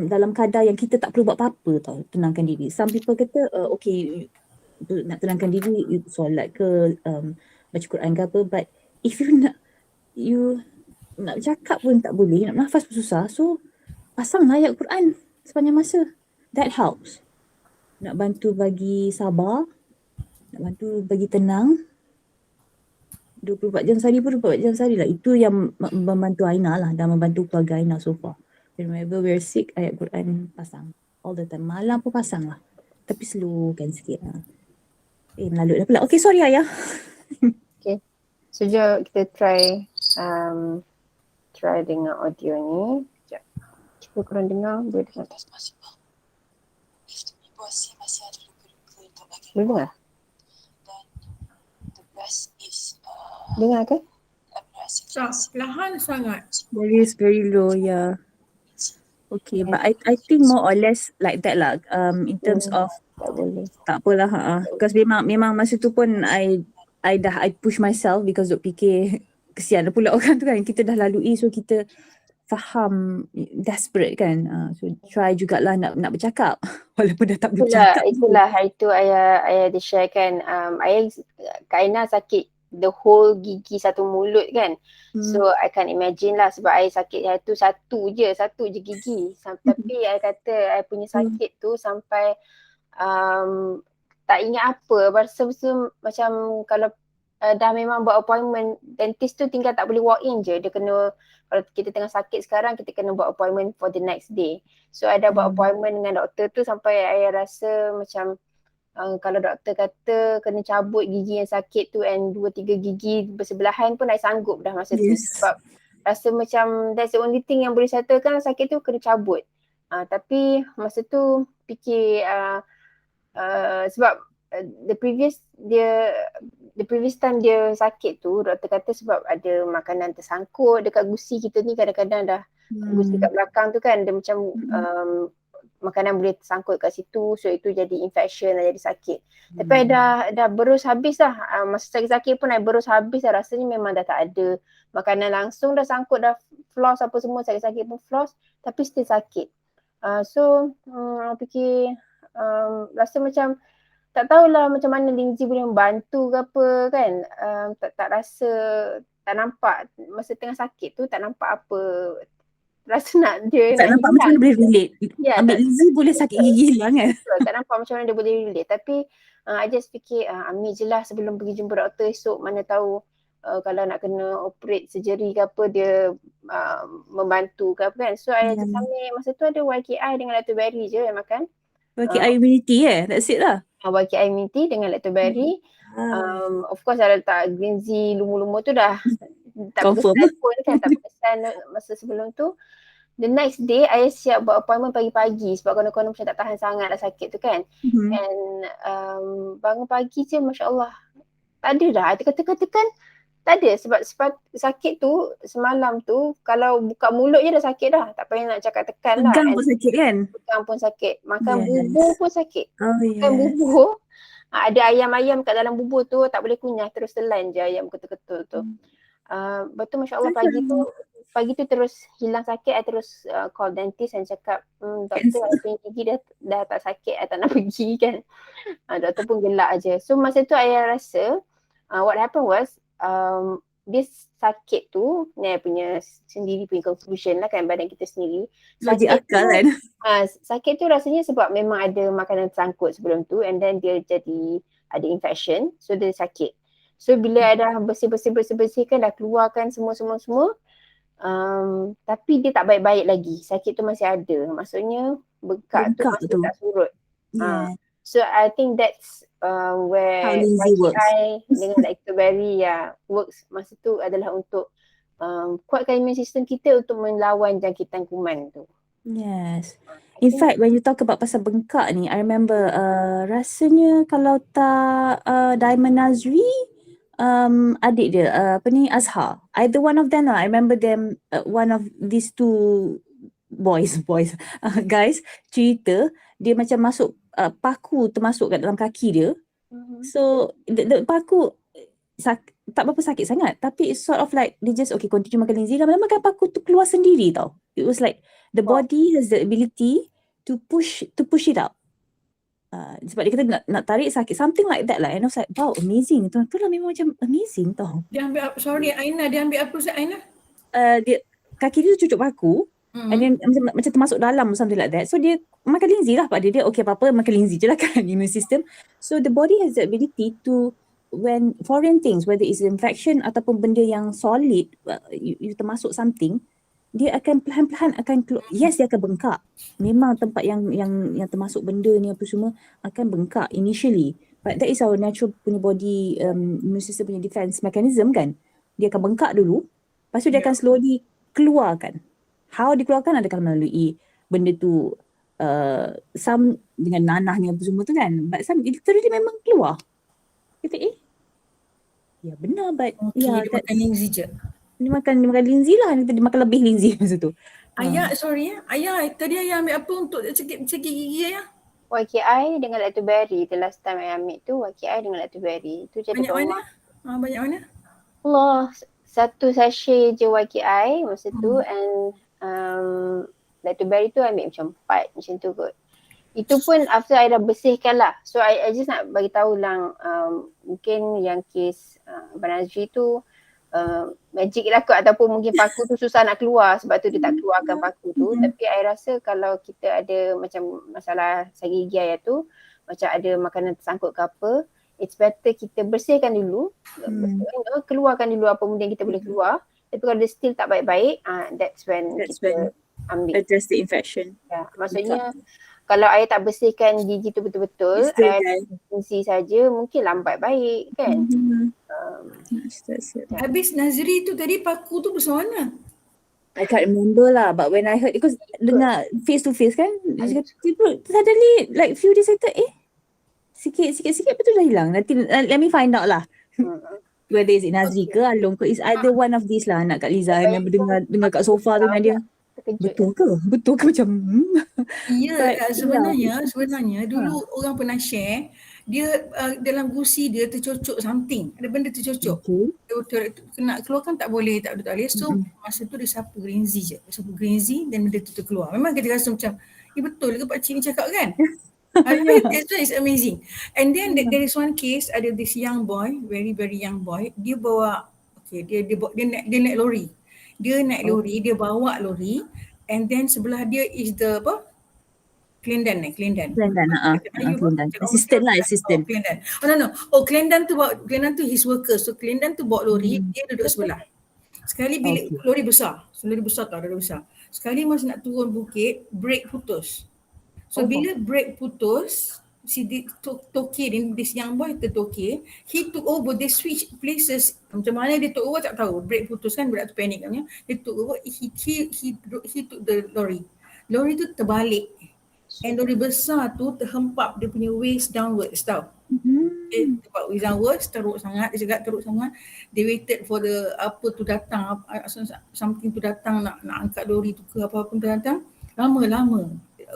dalam kadar yang kita tak perlu buat apa-apa tau, tenangkan diri. Some people kata okay, nak tenangkan diri, solat ke, baca Quran ke apa, but if you nak cakap pun tak boleh, nak nafas pun susah, so pasanglah ayat Quran sepanjang masa. That helps. Nak bantu bagi sabar, nak bantu bagi tenang. 24 jam sehari pun 24 jam sehari lah. Itu yang membantu Aina lah dan membantu keluarga Aina so far. Whenever we're sick, ayat Quran pasang. All the time. Malam pun pasang lah. Tapi slow kan sikit lah. Melalut dah pula. Okay, sorry Ayah. Okay. So jom kita try dengar audio ni. Sekejap. Cuba korang dengar. Boleh dengar tak? Boleh dengar? Dengar ke? Perlahan sangat. Very low, yeah. Okay, but I think more or less like that lah. In terms of Tak boleh. tak apalah, because memang masa tu pun I push myself because duk fikir kesian pula orang tu kan, kita dah lalui, so kita faham desperate kan. So try jugalah nak bercakap walaupun dah tak boleh bercakap. Itulah hari tu ayah ada share kan. Ayah Kak Aina sakit the whole gigi satu mulut kan. So I can imagine lah sebab ayah sakit hari tu satu je gigi. Tapi ayah kata ayah punya sakit tu sampai tak ingat apa. Rasa macam kalau dah memang buat appointment, dentist tu tinggal tak boleh walk in je. Dia kena, kalau kita tengah sakit sekarang, kita kena buat appointment for the next day. So ada buat appointment dengan doktor tu sampai ayah rasa macam kalau doktor kata kena cabut gigi yang sakit tu and 2-3 gigi bersebelahan pun ayah sanggup dah masa tu. Sebab rasa macam that's the only thing yang boleh settlekan sakit tu, kena cabut. Tapi masa tu fikir sebab the previous time dia sakit tu, doktor kata sebab ada makanan tersangkut dekat gusi kita ni, kadang-kadang dah gusi kat belakang tu kan, dia macam makanan boleh tersangkut kat situ, so itu jadi infection dan jadi sakit. Tapi dah berus habis dah, masa sakit-sakit pun dah berus habis dah, rasanya memang dah tak ada makanan langsung dah sangkut, dah floss apa semua, sakit-sakit pun floss, tapi still sakit. So fikir rasa macam tak tahulah macam mana Lindsay boleh membantu ke apa kan. Tak rasa, tak nampak masa tengah sakit tu, tak nampak apa rasa nak dia tak nak nampak hilang. Macam mana boleh relate. Ambil tak, Lindsay boleh sakit gigi hilang kan. tak nampak macam mana dia boleh relate. Tapi I just fikir ambil je lah sebelum pergi jumpa doktor esok, mana tahu kalau nak kena operate surgery ke apa, dia membantu ke apa kan. So I just ambil, masa tu ada YKI dengan Lactoberry je yang makan. Immunity that's it lah. YKI immunity dengan Lactoberry. Of course kalau tak Lindsay lumur-lumur tu dah tak Confirm. berkesan pun kan, tak berkesan masa sebelum tu. The next day, I siap buat appointment pagi-pagi sebab konon-konon macam tak tahan sangat dah sakit tu kan. And bangun pagi je, Masya Allah, tak ada dah. Tekan-tekan, tak ada sebab sakit tu semalam tu, kalau buka mulut je dah sakit dah. Tak payah nak cakap tekan lah. Pegang pun sakit kan? Pegang pun sakit. Makan bubur pun sakit. Makan Yes. bubur, ada ayam-ayam kat dalam bubur tu, tak boleh kunyah, terus telan je ayam ketul-ketul tu. Lepas tu Masya Allah pagi tu terus hilang sakit, I terus call dentist dan cakap, doktor I punya gigi dah tak sakit, I tak nak pergi kan. Doktor pun gelak aje. So masa tu I rasa what happened was dia sakit tu, ni I punya sendiri punya conclusion lah kan, badan kita sendiri. Logik akal kan? Sakit tu rasanya sebab memang ada makanan tersangkut sebelum tu and then dia jadi ada infection, so dia sakit. So bila dah bersih kan, dah keluarkan semua tapi dia tak baik-baik lagi. Sakit tu masih ada. Maksudnya bengkak tu masih tak surut. So I think that's where YKI dengan Lactoberry works masa tu adalah untuk kuatkan immune system kita untuk melawan jangkitan kuman tu. Yes. In fact, when you talk about pasal bengkak ni, I remember rasanya kalau tak Diamond Nazri, adik dia, Azhar. Either one of them lah. I remember them, one of these two guys cerita, dia macam masuk paku termasuk kat dalam kaki dia. So, the paku tak berapa sakit sangat, tapi it's sort of like they just continue makan Lindsay, lama-lama kan paku tu keluar sendiri tau. It was like the body has the ability to push it out. Sebab dia kata nak tarik sakit, something like that lah. And I was like, wow, amazing. Tu lah memang macam amazing tau. Dia ambil Aina, dia ambil apa Ustaz Aina? Dia kaki dia tu cucuk paku. And then macam termasuk dalam something like that. So dia makan Lindsay lah pada dia. Okay, apa-apa makan Lindsay je lah kan, immune system. So the body has the ability to, when foreign things, whether it's infection ataupun benda yang solid, you termasuk something, dia akan perlahan-perlahan akan yes, dia akan bengkak. Memang tempat yang termasuk benda ni apa semua akan bengkak initially. But that is our natural punya body immune system punya defense mechanism kan. Dia akan bengkak dulu. Lepas tu dia akan slowly keluarkan. How dikeluarkan adakah melalui benda tu some dengan nanahnya apa semua tu kan. But some literally memang keluar. Kata ya benar but Okay, dia makan linzi je. dia makan linzi lah. Dia makan lebih linzi masa tu. Ayah, sorry ya. Ayah, tadi ayah ambil apa untuk sakit gigi ayah? YKI dengan lactoberry. The last time I ambil tu YKI dengan lactoberry. Tu jadi Banyak mana? Banyak mana? Allah, satu sachet je YKI masa tu and lactoberry tu I ambil macam 4 macam tu kot. Itu pun after I dah bersihkan lah. So I just nak bagi tahu lang mungkin yang kes Abang Nazri tu magic lah kot ataupun mungkin paku tu susah nak keluar sebab tu dia tak keluarkan paku tu. Tapi I rasa kalau kita ada macam masalah sakit gigi ayah tu, macam ada makanan tersangkut ke apa, it's better kita bersihkan dulu, keluarkan dulu apa benda yang kita boleh keluar. Tapi kalau dia still tak baik-baik, that's when kita ambil. Address the infection. Ya, maksudnya kalau ayah tak bersihkan gigi tu betul-betul, ayah fungsi saja mungkin lambat baik kan. Habis Nazri tu tadi paku tu besar mana? I can't remember lah, but when I heard, because dengar face to face kan, dia cakap, suddenly like few days later, sikit-sikit betul dah hilang. Nanti let me find out lah. Whether is it Nazri ke Along ke, is either one of these lah anak Kak Liza. I remember dengar kat sofa tu dengan dia. Betul ke macam Ya, sebenarnya dulu orang pernah share dia dalam gusi dia tercocok something, ada benda tercocok. Kena keluarkan tak boleh. So masa tu dia sapu greenzy je. Dia sapu greenzy dan benda tu terkeluar. Memang kita rasa macam betul ke pakcik ni cakap kan. That's why it's amazing. And then there is one case, ada this young boy, very very young boy, dia bawa dia naik lori. Dia naik lori, dia bawa lori, and then sebelah dia is the Kelendan. Assistant. Kelendan tu his worker. So Kelendan tu bawa lori, dia duduk sebelah. Sekali bila lori besar. Sekali masa nak turun bukit, brake putus. So bila brake putus, si Toki ni, this young boy tertoki, he took over, they switch places. Macam mana dia took over tak tahu. Brake putus kan, budak tu panik kan. Dia took over, he took the lorry. Lorry tu terbalik. And lorry besar tu terhempap dia punya waist downwards tau. Dia terhempap waist downwards, teruk sangat. Dia cakap teruk sangat. They waited for the apa tu datang, something tu datang nak angkat lorry tu ke apa-apa tu datang. Lama.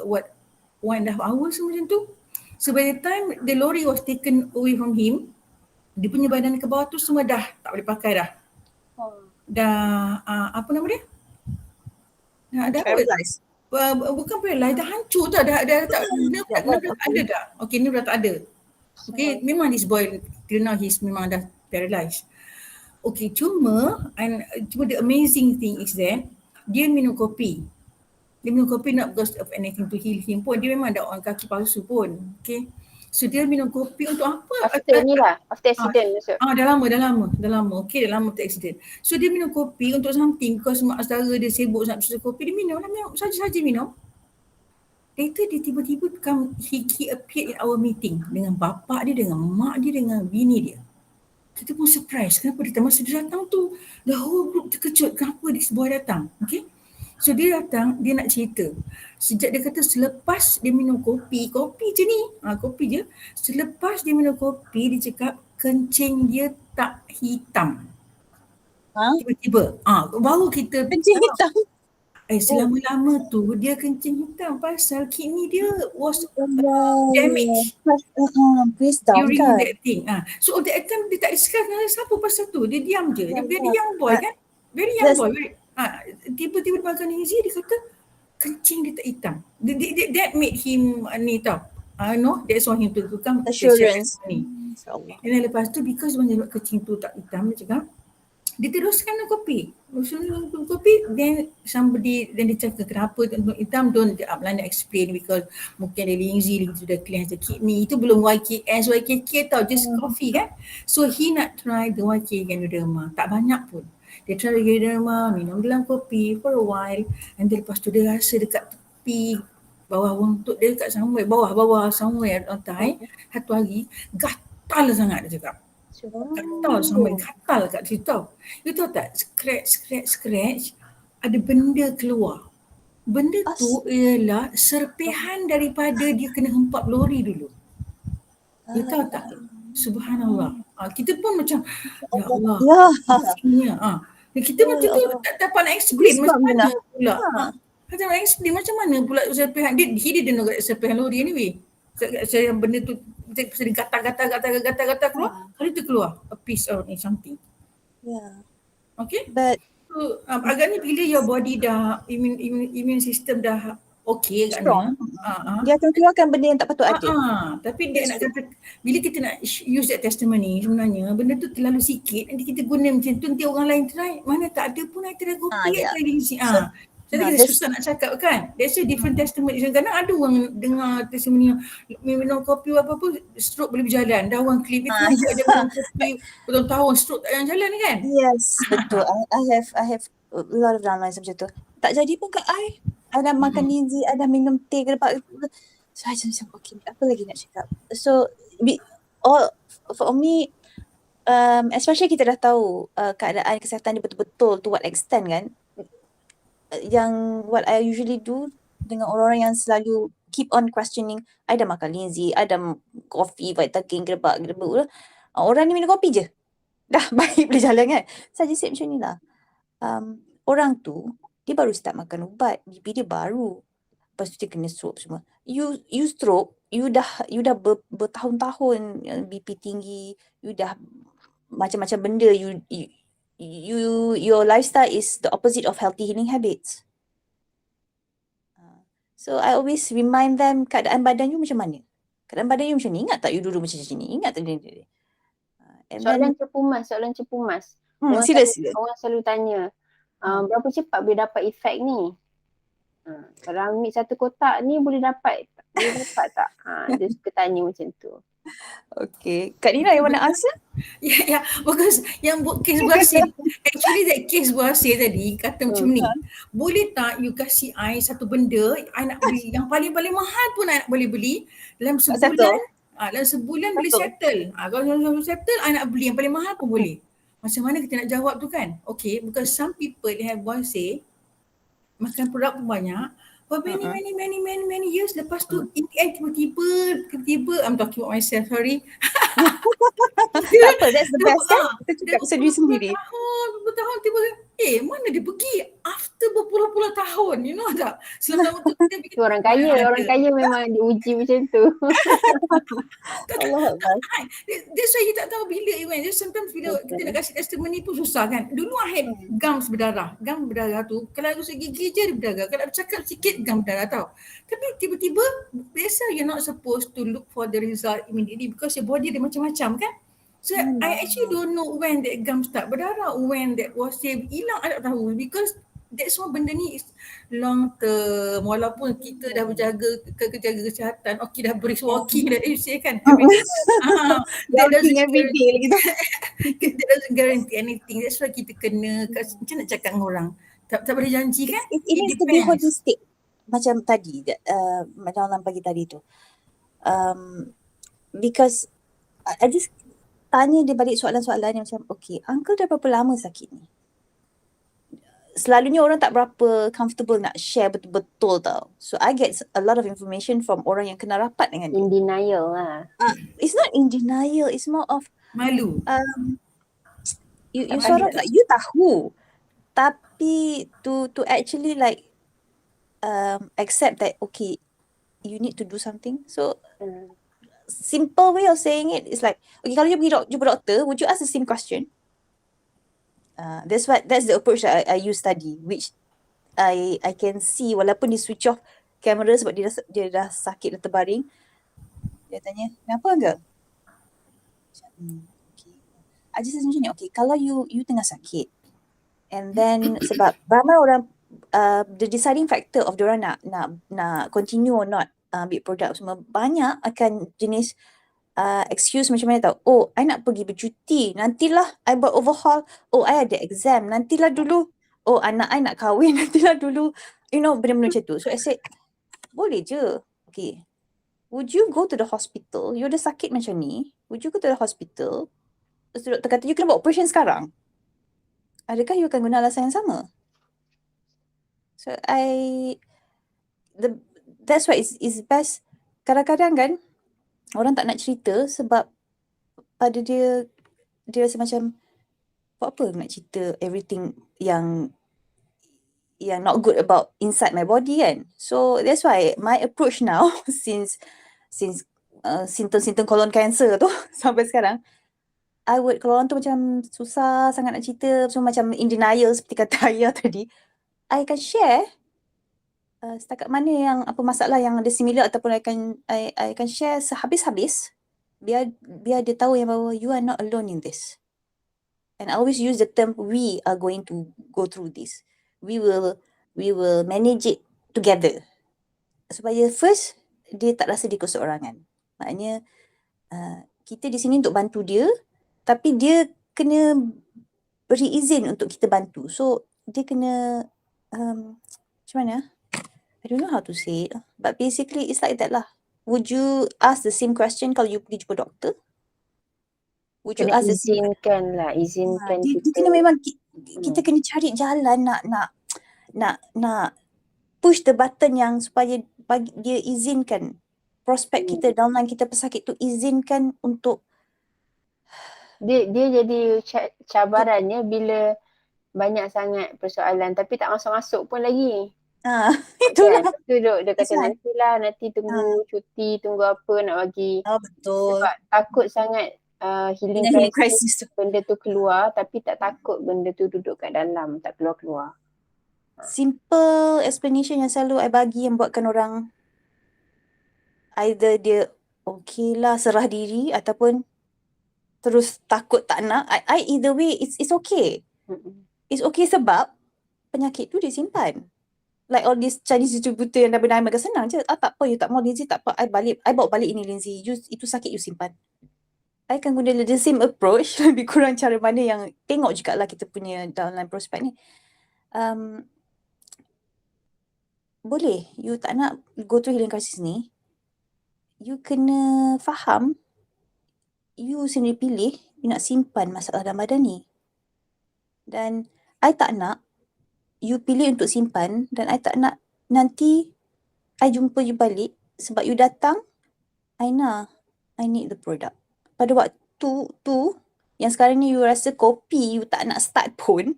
What, 1.5 hours macam tu. So by the time the lorry was taken away from him, dia punya badan ke bawah tu semua dah tak boleh pakai dah. Dah apa nama dia? Dah paralyzed. Bukan paralyzed, dah hancur dah. Dah tak ada dah. Okay, ni dah tak ada. Okay, memang this boy till now memang dah paralyzed. Okay, cuma the amazing thing is that dia minum kopi. Dia minum kopi not because of anything to heal him pun. Dia memang ada orang kaki palsu pun. Okay. So dia minum kopi untuk apa? After accident maksud. Dah lama. Okay, dah lama after accident. So dia minum kopi untuk something because mak saudara dia sibuk nak susu kopi. Dia minum saja minum. Later dia tiba-tiba he appeared in our meeting dengan bapa dia, dengan mak dia, dengan bini dia. Kita pun surprise. Kenapa dia masa dia datang tu, the whole group terkejut. Kenapa this boy datang? Okay. So dia datang, dia nak cerita. Sejak dia kata selepas dia minum kopi je ni, kopi je. Selepas dia minum kopi, dia cakap kencing dia tak hitam. Tiba-tiba, baru kita kencing hitam. Selama-lama tu dia kencing hitam pasal kidney dia was damaged. During that thing. So that time dia tak discuss dengan siapa pasal tu. Dia diam je. Dia very young boy kan. Very young boy. Tiba-tiba dia makan easy, dia kata kencing dia tak hitam. That made him ni tau. That's why him to become assurance ni. And then lepas tu because dia kencing tu tak hitam, dia cakap dia teruskan minum kopi. Then dia cakap kenapa untuk hitam, don't Ablana explain because mungkin ada linzi sudah cleanse the kidney. Itu belum YKK tau, just coffee kan. So he nak try the YK Ganoderma. Tak banyak pun. Dia try pergi derma, minum dalam kopi for a while, and then lepas tu dia rasa dekat tepi bawah untuk dia dekat somewhere, bawah somewhere on thigh, satu hari gatal sangat dia cakap. Gatal sampai gatal kat situ tau. You tahu tak, scratch, ada benda keluar. Benda tu ialah serpihan daripada dia kena hempap lori dulu. You tahu tak? Subhanallah. Kita pun macam, ya Allah. Ya. Kita macam tu tak dapat nak explain macam mana pula. Macam nak explain macam mana pula serpihan. He didn't know serpihan lori anyway. Saya yang benda tu sering gatal keluar. Kali tu keluar a piece of something. Okay? But So, agaknya bila your body dah immune system dah okay strong, agaknya. dia akan keluarkan benda yang tak patut ada. Tapi dia nak kata, bila kita nak use that testimony, sebenarnya benda tu terlalu sikit, nanti kita guna macam tu, nanti orang lain try, mana tak ada pun I try kopi, I try gengsi. Jadi kita susah nak cakap kan. That's a different testimony. Kadang ada orang dengar testimony minum kopi apa-apa, stroke boleh berjalan. Dah orang klip itu, dia minum kopi bertahun-tahun, stroke tak jalan kan. Yes, betul. I have a lot of downlines macam tu. Tak jadi pun kat I. I dah makan Lindsay, I dah minum teh ke apa. So I macam okay, apa lagi nak cakap. So for me, especially kita dah tahu keadaan kesihatan dia betul-betul to what extent kan. Yang what I usually do dengan orang-orang yang selalu keep on questioning, I dah makan Lindsay, I dah kopi, vitamin, gerbak. Orang ni minum kopi je. Dah baik boleh jalan kan. Saya just macam ni lah. Orang tu, dia baru start makan ubat, BP dia baru. Lepas tu dia kena stroke semua. You stroke, you dah bertahun-tahun BP tinggi, you dah macam-macam benda, your lifestyle is the opposite of healthy healing habits. So I always remind them, keadaan badan you macam mana? Keadaan badan you macam ni? Ingat tak you dulu macam ni? Ingat tak ni? Soalan cepu mas. Orang selalu tanya, berapa cepat boleh dapat efek ni? Kalau ambil satu kotak ni boleh dapat tak? Dia suka tanya macam tu. Okay. Kak Nina, you want to answer? Yeah, because yang buat kes berhasil, actually that case berhasil tadi kata macam ni, boleh tak you kasih I satu benda, I nak beli yang paling-paling mahal pun I nak boleh beli dalam sebulan. Dalam sebulan boleh settle. Kalau settle, I nak beli yang paling mahal pun boleh. Macam mana kita nak jawab tu kan? Okay, because some people they have one say, makan produk pun banyak, for many years, lepas tu in the end tiba-tiba I'm talking about myself, sorry. Tak apa, that's the best kan? Kita cakap pasal diri sendiri. Bertahun tiba, mana dia pergi after berpuluh-puluh tahun, you know tak? Selama tu kita fikir Orang kaya memang diuji macam tu. Allah Allah. That's why you tak tahu bila you kan. Sometimes bila kita nak kasih testimony pun susah kan. Dulu I had gums berdarah. Gum berdarah tu, kalau gosok gigi je dia berdarah. Kalau bercakap sikit gum berdarah tau. Tapi tiba-tiba, biasa you're not supposed to look for the result immediately because your body dia macam-macam kan. So I actually don't know when that gum start berdarah, when that was hilang, I tak tahu because that semua benda ni is long term. Walaupun kita dah berjaga kesihatan, okay dah brisk walking dah say kan. Walking every day gitu. That doesn't guarantee anything. That's why kita kena, macam nak cakap dengan orang, tak boleh janji kan. It needs to be holistic. Macam tadi, macam pagi tadi tu. Because I just tanya dia balik soalan-soalan yang macam, okay, uncle dah berapa lama sakit ni? Selalunya orang tak berapa comfortable nak share betul-betul tau. So I get a lot of information from orang yang kena rapat dengan dia. In denial lah. It's not in denial, it's more of malu. You sort of like, you tahu. Tapi to actually like accept that, okay, you need to do something. So simple way of saying it is like, okay, kalau you pergi jumpa doktor, would you ask the same question? That's the approach that I use tadi, which I can see walaupun dia switch off kamera sebab dia dah sakit, dah terbaring. Dia tanya, kenapa enggak? Okay. I just macam ni, okay, kalau you tengah sakit, and then sebab ramai orang, the deciding factor of diorang nak continue or not ambil produk semua, banyak akan jenis excuse macam mana tau. Oh, I nak pergi bercuti. Nantilah I buat overhaul. Oh, I ada exam. Nantilah dulu. Oh, anak I nak kahwin. Nantilah dulu. You know, benda-benda macam tu. So I said, boleh je. Okay. Would you go to the hospital? You dah sakit macam ni. Would you go to the hospital? Terus doktor kata, you kena buat operation sekarang. Adakah you akan guna alasan yang sama? So that's why it's best. Kadang-kadang kan, orang tak nak cerita sebab pada dia rasa macam, buat apa nak cerita everything yang not good about inside my body kan. So that's why my approach now since simptom-simptom colon cancer tu sampai sekarang, I would, kalau orang tu macam susah sangat nak cerita, so macam in denial seperti kata Ayah tadi, I akan share setakat mana yang apa masalah yang ada similar, ataupun I akan share sehabis-habis biar dia tahu yang bahawa you are not alone in this. And I always use the term, we are going to go through this. We will manage it together. Supaya first, dia tak rasa dia keseorangan. Maknanya, kita di sini untuk bantu dia, tapi dia kena beri izin untuk kita bantu. So, dia kena, macam mana? I don't know how to say it. But basically, it's like that lah. Would you ask the same question kalau you pergi jumpa doktor? Would you Kena ask the same izinkan lah, izinkan dia kita. kena memang kita kena cari jalan nak push the button yang supaya bagi dia izinkan prospek kita, downline kita pesakit tu izinkan untuk Dia jadi cabarannya bila banyak sangat persoalan tapi tak masuk-masuk pun lagi. itulah. Kan? Tu dia kata Asal. nanti tunggu cuti, tunggu apa nak bagi. Betul. Sebab takut sangat healing Dengan healing crisis crisis tu. benda tu keluar, tapi tak takut benda tu duduk kat dalam, tak keluar-keluar. Simple explanation yang selalu I bagi yang buatkan orang either dia okay lah serah diri ataupun terus takut tak nak. I either way it's okay. It's okay sebab penyakit tu disimpan. Like all this Chinese distributor yang dah bernama agak senang je. Tak apa, you tak mau Lindsay, tak apa. I bawa balik ini Lindsay. Itu sakit, you simpan. I akan guna the same approach. Lebih kurang cara mana yang tengok jugalah kita punya downline prospect ni. Boleh, you tak nak go through healing crisis ni. You kena faham, you sendiri pilih, you nak simpan masalah dalam badan ni. Dan I tak nak you pilih untuk simpan, dan I tak nak nanti I jumpa you balik sebab you datang, I need the product. Pada waktu tu, yang sekarang ni you rasa kopi you tak nak start pun,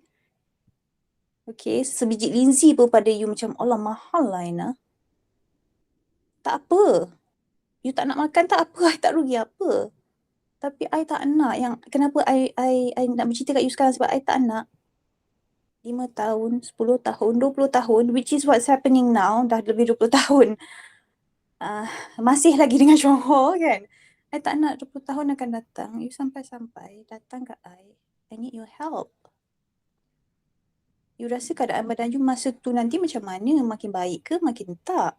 okay, sebiji Lindsay pun pada you macam, Allah mahal lah Aina. Tak apa. You tak nak makan tak apa, I tak rugi apa. Tapi I tak nak yang, kenapa I nak bercerita kat you sekarang sebab I tak nak 5 tahun, 10 tahun, 20 tahun, which is what's happening now, dah lebih 20 tahun. Masih lagi dengan Johor kan. I tak nak 20 tahun akan datang, you sampai-sampai datang kat I need your help. You rasa keadaan badan you masa tu nanti macam mana? Makin baik ke makin tak?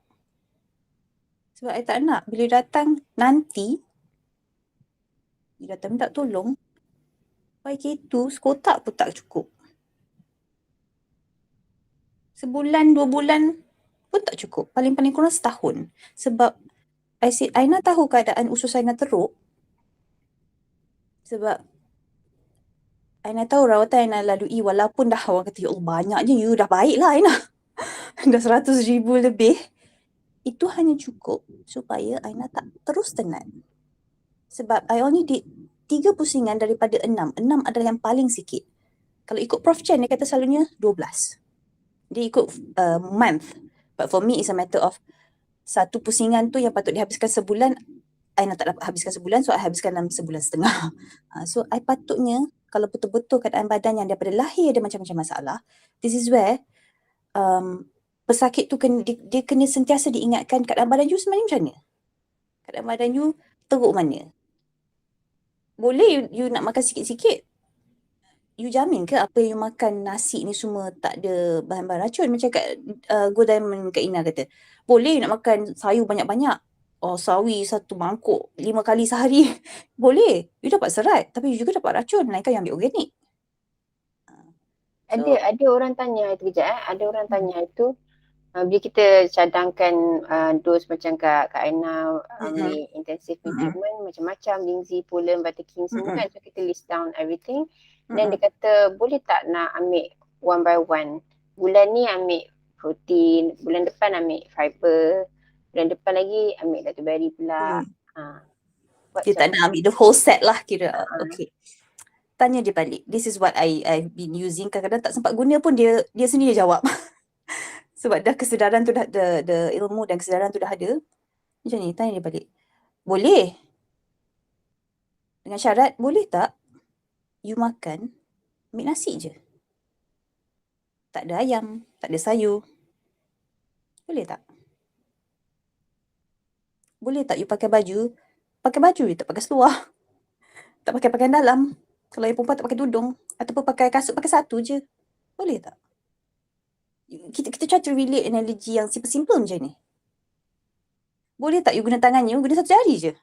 Sebab I tak nak bila datang nanti, you datang minta tolong, YK2 sekotak pun tak cukup. Sebulan, 2 bulan pun tak cukup. Paling-paling kurang setahun. Sebab I said, Aina tahu keadaan usus Aina teruk. Sebab Aina tahu rawatan Aina lalui walaupun dah orang kata, ya Allah banyaknya, you dah baik lah Aina. Dah 100,000 lebih. Itu hanya cukup supaya Aina tak terus tenat. Sebab I only did 3 pusingan daripada 6. 6 adalah yang paling sikit. Kalau ikut Prof Chen, dia kata selalunya 12. Dia ikut month. But for me, it's a matter of satu pusingan tu yang patut dihabiskan sebulan, I tak dapat habiskan sebulan, so I habiskan dalam sebulan setengah. So I patutnya, kalau betul-betul keadaan badan yang daripada lahir ada macam-macam masalah, this is where pesakit tu dia kena sentiasa diingatkan keadaan badan you sebenarnya macam mana? Keadaan badan you teruk mana? Boleh you nak makan sikit-sikit, you jamin ke apa yang you makan nasi ni semua tak ada bahan-bahan racun? Macam kat Go Diamond Kak Ina kata, boleh you nak makan sayur banyak-banyak, sawi satu mangkuk 5 kali sehari, boleh. You dapat serat tapi you juga dapat racun, melainkan yang ambil organik. So, Ada orang tanya itu kejap ada orang tanya itu bila kita cadangkan dos macam Kak Aina ambil intensive nutriment macam-macam, Lindsay, Polen, Butterking semua kan, so kita list down everything. Dan dia kata boleh tak nak ambil one by one, bulan ni ambil protein, bulan depan ambil fiber, bulan depan lagi ambil Dr. Berry pula. dia tak nak ambil the whole set lah kira. Okay. Tanya dia balik. This is what I've been using. Kadang-kadang tak sempat guna pun dia sendiri jawab. Sebab dah kesedaran tu dah, the ilmu dan kesedaran tu dah ada. Macam ni, tanya dia balik. Boleh. Dengan syarat, boleh tak you makan ambil nasi je? Tak ada ayam, tak ada sayur. Boleh tak? Boleh tak you pakai baju je, tak pakai seluar. Tak pakai pakaian dalam. Kalau yang perempuan tak pakai tudung. Ataupun pakai kasut, pakai satu je. Boleh tak? Kita try to relate analogy yang simple macam ni. Boleh tak you guna tangan you, guna satu jari je?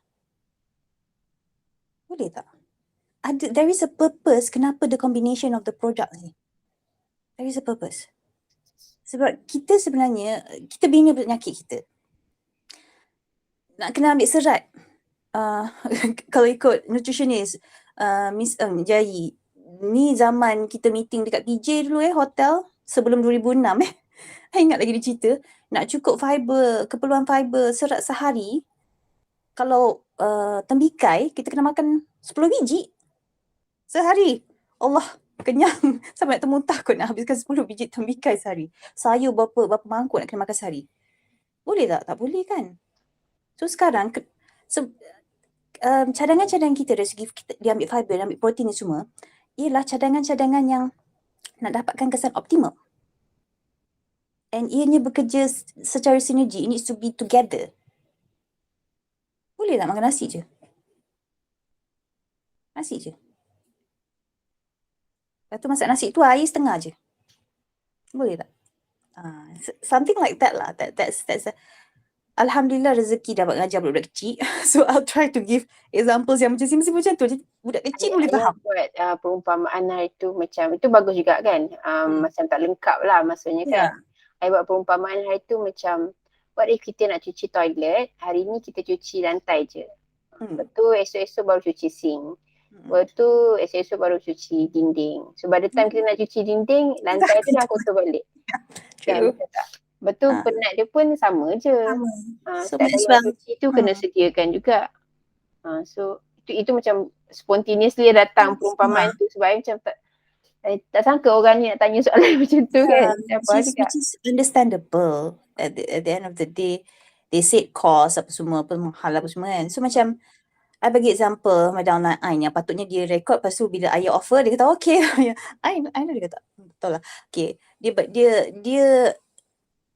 Boleh tak? There is a purpose kenapa the combination of the product ni. There is a purpose. Sebab kita sebenarnya, kita bina penyakit kita. Nak kena ambil serat. Kalau ikut nutritionist, Miss Jai, ni zaman kita meeting dekat PJ dulu hotel, sebelum 2006 I ingat lagi dia cerita, nak cukup fiber, keperluan fiber serat sehari, kalau tembikai, kita kena makan 10 biji sehari. Allah, kenyang. Sampai nak termuntah kot nak habiskan 10 biji tembikai sehari. Sayur berapa mangkuk nak kena makan sehari. Boleh tak? Tak boleh kan? So sekarang, cadangan-cadangan kita dari segi dia ambil fiber, dia ambil protein ni semua, ialah cadangan-cadangan yang nak dapatkan kesan optimal. And ianya bekerja secara sinergi. It needs to be together. Boleh tak makan nasi je? Nasi je. Lepas tu masak nasi tu air setengah je. Boleh tak? Something like that lah. That's Alhamdulillah rezeki dapat mengajar budak-budak kecil. So I'll try to give examples yang macam simple macam tu. Jadi budak kecil boleh faham. Buat perumpamaan hari tu macam, itu bagus juga kan. Macam tak lengkap lah maksudnya kan. I buat perumpamaan hari tu macam, what if kita nak cuci toilet, hari ni kita cuci lantai je. Lepas tu esok-esok baru cuci sink. Lepas tu esok-esok baru cuci dinding. So by the time kita nak cuci dinding, lantai tu dah kotor balik. Kan, betul tak? Betul, penat dia pun sama je. Setiap kali nak cuci tu kena sediakan juga. So itu macam spontaneously datang perumpamaan tu, sebab I macam tak sangka orang ni nak tanya soalan macam tu kan. Which is understandable. At the end of the day, they said cost apa semua, apa mahal apa semua kan. So macam I bagi example Madam Ain yang patutnya dia record, lepas tu bila ayah offer dia kata okay. I know dia kata betul lah. Okay,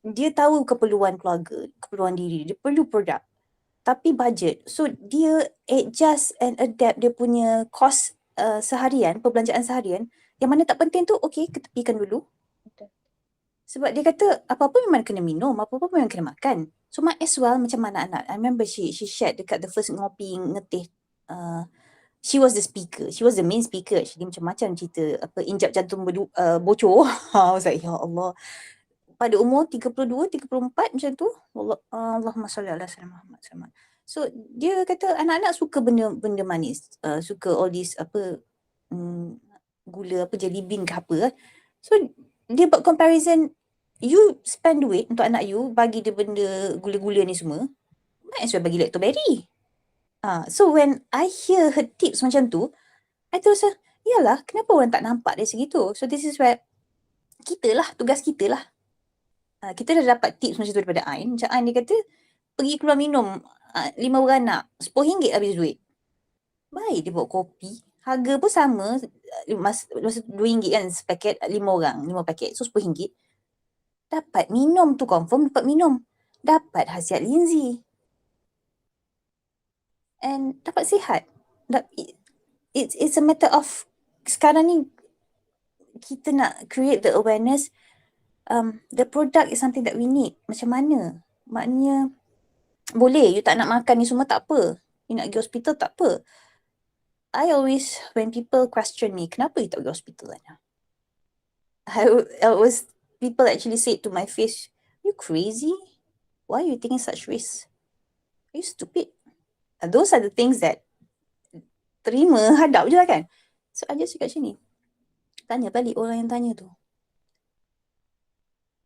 dia tahu keperluan keluarga, keperluan diri, dia perlu produk. Tapi budget. So dia adjust and adapt dia punya cost seharian, perbelanjaan seharian. Yang mana tak penting tu okay, ketepikan dulu. Sebab dia kata apa-apa memang kena minum, apa-apa memang kena makan. So might as well macam anak-anak. I remember she shared dekat the first ngopi ngeteh. She was the speaker. She was the main speaker actually. Macam-macam cerita apa injap jantung bocor. I was like ya Allah. Pada umur 32, 34 macam tu. Allahumma salli ala sayyidina Muhammad sallallahu. So dia kata anak-anak suka benda manis. Suka all this apa gula apa jelly bean ke apa. So dia buat comparison, you spend duit untuk anak you, bagi dia benda gula-gula ni semua, might as well bagi lactoberry. So when I hear her tips macam tu, I terus yalah, kenapa orang tak nampak dari segitu. So this is where tugas kita lah. Kita dah dapat tips macam tu daripada Ain. Macam Ain dia kata, pergi keluar minum 5 beranak, RM10 habis duit. Baik dia buat kopi. Harga pun sama, masa RM2 kan sepaket 5 orang, 5 paket. So RM10. Dapat minum tu, confirm dapat minum. Dapat khasiat Lindsay. And dapat sihat. It's a matter of, sekarang ni kita nak create the awareness. The product is something that we need. Macam mana? Maknanya boleh, you tak nak makan ni semua tak apa. You nak pergi hospital tak apa. I always, when people question me, kenapa you tak pergi hospital Ana? I was, people actually say it to my face, you crazy? Why are you taking such risks? Are you stupid? Those are the things that terima, hadap je lah kan. So I just cakap macam ni. Tanya balik orang yang tanya tu.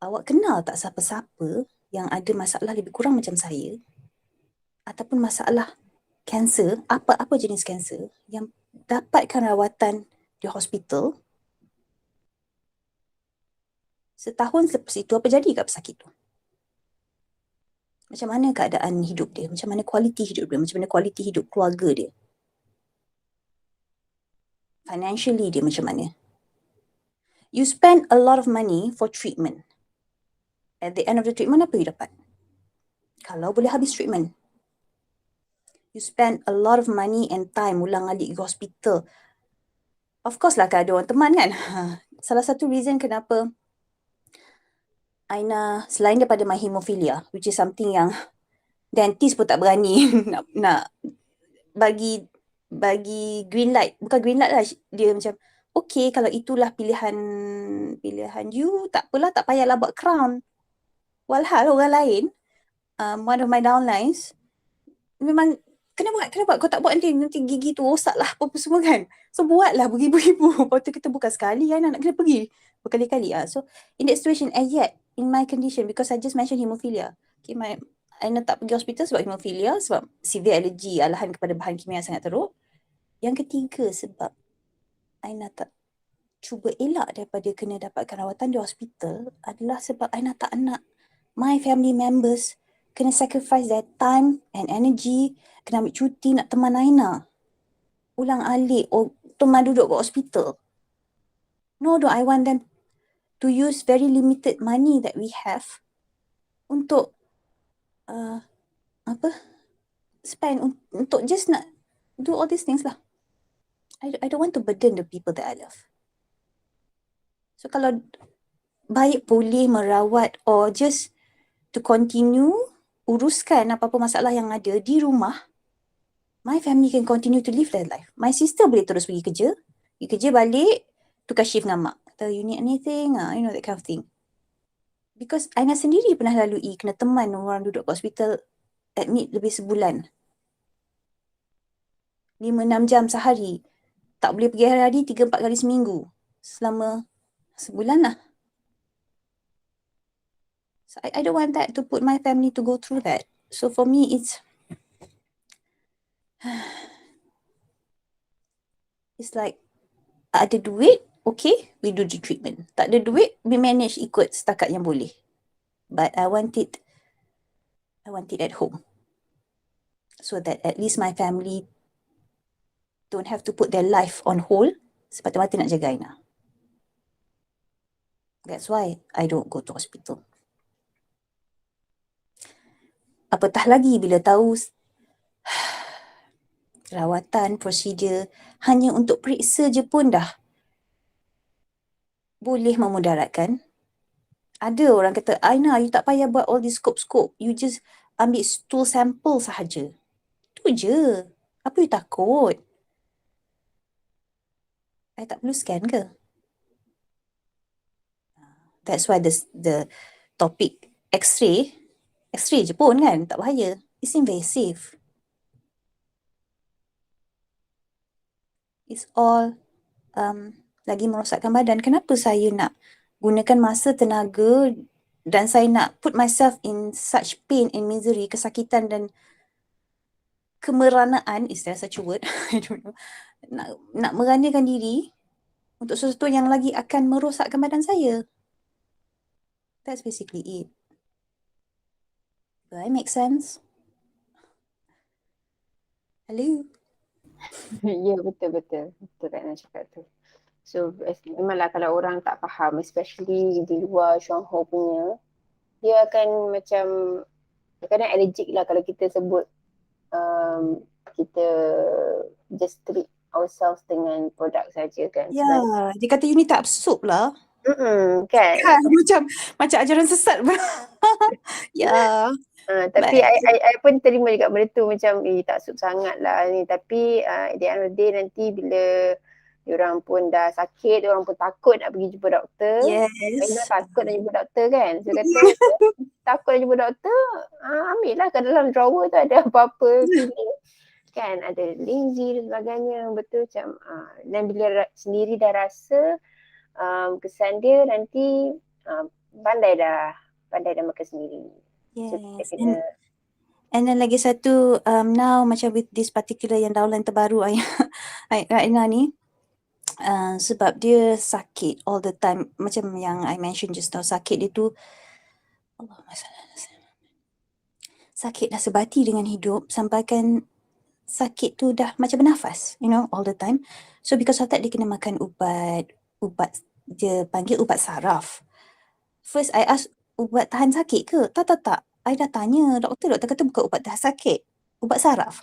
Awak kenal tak siapa-siapa yang ada masalah lebih kurang macam saya? Ataupun masalah kanser, apa-apa jenis kanser yang dapatkan rawatan di hospital? Setahun selepas itu apa jadi kat pesakit tu? Macam mana keadaan hidup dia? Macam mana kualiti hidup dia? Macam mana kualiti hidup keluarga dia? Financially dia macam mana? You spend a lot of money for treatment. At the end of the treatment, apa you dapat? Kalau boleh habis treatment. You spend a lot of money and time ulang alik ke hospital. Of course lah kan ada orang teman kan. Salah satu reason kenapa Aina, selain daripada my hemophilia, which is something yang dentist pun tak berani nak bagi green light. Bukan green light lah, dia macam okay kalau itulah pilihan you, tak apalah, tak payahlah buat crown. Walhal orang lain, one of my downlines, memang kena buat, kau tak buat nanti gigi tu rosak lah apa semua kan. So buatlah beribu-ribu. Lepas tu kita bukan sekali kan, nak kena pergi berkali-kali. So in that situation, and yet in my condition, because I just mentioned hemophilia, okay, Aina tak pergi hospital sebab hemophilia, sebab severe allergy, alahan kepada bahan kimia yang sangat teruk. Yang ketiga, sebab Aina tak cuba elak daripada kena dapatkan rawatan di hospital adalah sebab Aina tak nak my family members kena sacrifice their time and energy, kena ambil cuti nak teman Aina. Ulang alik, teman duduk kat hospital. No, I want them to use very limited money that we have untuk spend untuk just nak do all these things lah. I don't want to burden the people that I love. So kalau baik boleh merawat or just to continue uruskan apa-apa masalah yang ada di rumah, my family can continue to live their life. My sister boleh terus pergi kerja, balik, tukar shift dengan mak. Kata, you need anything? You know, that kind of thing. Because Aina sendiri pernah lalui kena teman orang duduk kat hospital admit lebih sebulan. 5-6 jam sehari. Tak boleh pergi hari-hari, 3-4 kali seminggu. Selama sebulan lah. So I don't want that to put my family to go through that. So for me, it's like ada duit, okay, we do the treatment. Tak ada duit, we manage ikut setakat yang boleh. But I want it at home. So that at least my family don't have to put their life on hold semata-mata nak jaga Aina. That's why I don't go to hospital. Apatah lagi bila tahu rawatan, prosedur hanya untuk periksa je pun dah boleh memudaratkan. Ada orang kata, Aina, you tak payah buat all this scope. You just ambil stool sample sahaja. Tu je. Apa you takut? I tak perlu scan ke? That's why the topic X-ray je pun kan, tak bahaya. It's invasive. It's all lagi merosakkan badan. Kenapa saya nak gunakan masa, tenaga dan saya nak put myself in such pain and misery, kesakitan dan kemeranaan, is there such a word? I don't know. Nak meranakan diri untuk sesuatu yang lagi akan merosakkan badan saya. That's basically it. Do I make sense? Hello? Ya, betul Aina cakap tu. So memanglah kalau orang tak faham, especially di luar Shangho punya, dia akan macam kadang allergic lah kalau kita sebut kita just treat ourselves dengan produk saja kan. Ya, dia kata you ni tak absurd lah. Kan? Macam ajaran sesat. Ya. Tapi But I pun terima juga benda tu macam tak sup sangat lah ni. Tapi at the end of the day nanti bila diorang pun dah sakit, diorang pun takut nak pergi jumpa doktor. Ina yes. takut nak jumpa doktor kan. So kata takut nak jumpa doktor, ambil lah kat dalam drawer tu ada apa-apa pilih. Kan ada linzi dan sebagainya. Betul macam dan bila sendiri dah rasa kesan dia nanti pandai dah makan sendiri. So kita Yes. kena And then lagi satu, now macam with this particular yang daulan terbaru Aina ni, sebab dia sakit all the time, macam yang I mentioned just now, sakit dia tu, Allahumma salli ala sayyidina. Sakit dah sebati dengan hidup, sampaikan sakit tu dah macam bernafas, all the time. So because of that, dia kena makan ubat dia panggil ubat saraf. First I ask, ubat tahan sakit ke? Tak. I dah tanya doktor kata bukan ubat tahan sakit, ubat saraf.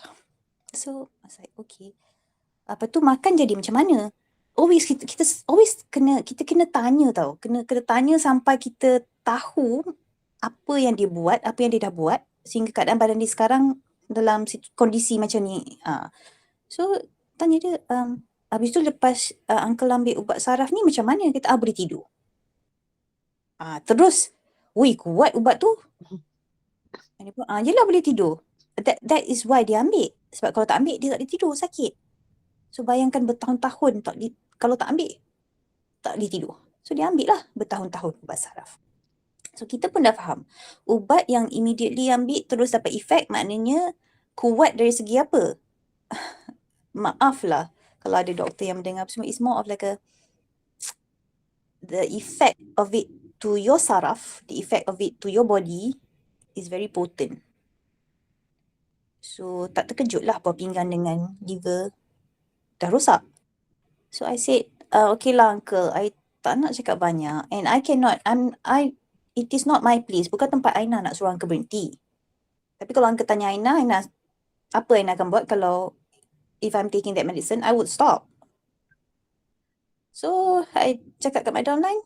So I was like, okay. Apa tu makan jadi macam mana? Always kita always kena tanya tau. Kena tanya sampai kita tahu apa yang dia buat, apa yang dia dah buat sehingga keadaan badan dia sekarang dalam kondisi macam ni. So tanya dia, habis tu lepas uncle ambil ubat saraf ni macam mana? Dia kata boleh tidur. Terus, kuat ubat tu. Dia pun, yelah boleh tidur. That is why dia ambil. Sebab kalau tak ambil, dia tak boleh tidur, sakit. So bayangkan bertahun-tahun kalau tak ambil, tak boleh tidur. So dia ambil lah bertahun-tahun ubat saraf. So kita pun dah faham. Ubat yang immediately ambil terus dapat efek, maknanya kuat dari segi apa? Maaf lah kalau ada doktor yang mendengar semua, it's more of like the effect of it to your saraf, the effect of it to your body is very potent. So tak terkejut lah buah pinggang dengan liver dah rosak. So I said, okay lah uncle, I tak nak cakap banyak and I cannot, it is not my place, bukan tempat Aina nak suruh uncle berhenti. Tapi kalau uncle tanya Aina, apa Aina akan buat kalau if I'm taking that medicine, I would stop. So I cakap kat my downline,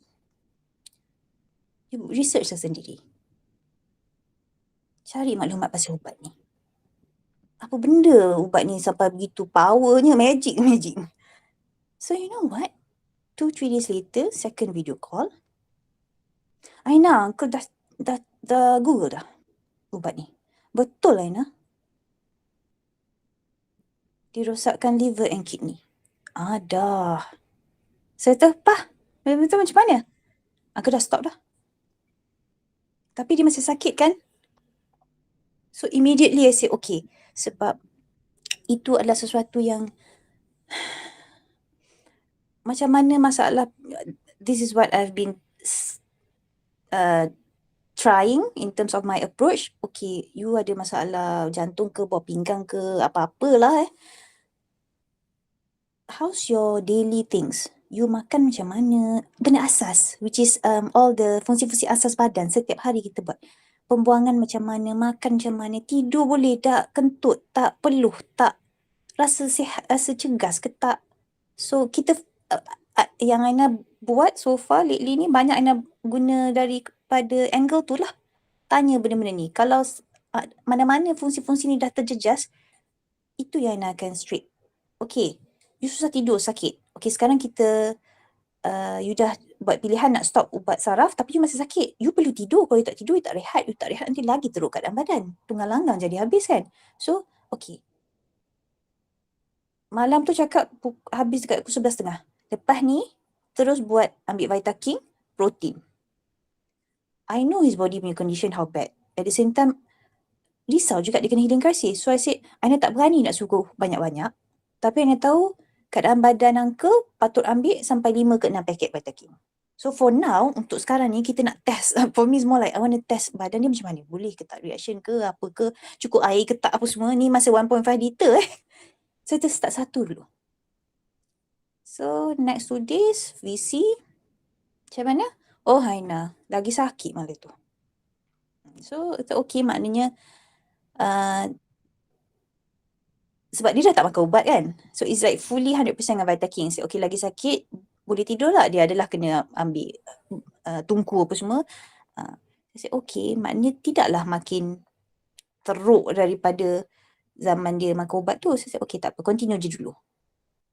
you research sendiri. Cari maklumat pasal ubat ni. Apa benda ubat ni sampai begitu powernya, magic. So you know what? 2-3 days later, second video call. Aina, uncle dah Google dah ubat ni. Betul Aina? Dirosakkan liver and kidney. Dah. Saya kata, Pah, betul macam mana? Uncle dah stop dah. Tapi dia masih sakit kan? So immediately I say, okay. Sebab itu adalah sesuatu yang macam mana masalah, this is what I've been trying in terms of my approach. Okay, you ada masalah jantung ke, buah pinggang ke, apa-apalah How's your daily things? You makan macam mana? Benda asas, which is all the fungsi-fungsi asas badan setiap hari kita buat. Pembuangan macam mana, makan macam mana, tidur boleh tak, kentut tak, peluh tak, rasa sihat, rasa cegas ke tak. So kita yang Aina buat so far lately ni, banyak Aina guna daripada angle tu lah. Tanya benda-benda ni. Kalau mana-mana fungsi-fungsi ni dah terjejas, itu yang Aina akan straight. Okay, you susah tidur, sakit. Okay, sekarang kita you dah buat pilihan nak stop ubat saraf tapi you masih sakit. You perlu tidur. Kalau you tak tidur, you tak rehat nanti lagi teruk keadaan badan. Tunggal langgang jadi habis kan. So, okay. Malam tu cakap habis dekat pukul 11.30. Lepas ni, terus buat ambil Vitaking, protein. I know his body punya condition how bad. At the same time, risau juga dia kena healing crisis. So I said, Aina tak berani nak suruh banyak-banyak. Tapi Aina tahu keadaan badan uncle patut ambil sampai 5 ke 6 paket Vitaking. So for now, untuk sekarang ni kita nak test. For me it's more like I want to test badan dia macam mana. Boleh ke tak reaction ke, apa ke, cukup air ke tak, apa semua. Ni masa 1.5 liter So kita start satu dulu. So next 2 days, VC. Macam mana? Oh Aina, lagi sakit malam tu. So it's okay, maknanya sebab dia dah tak makan ubat kan. So it's like fully 100% dengan Vitaking. So, okay, lagi sakit, boleh tidur lah. Dia adalah kena ambil tungku apa semua. Saya say, okay, maknanya tidaklah makin teruk daripada zaman dia makan ubat tu. Saya cakap, okay tak apa, continue je dulu.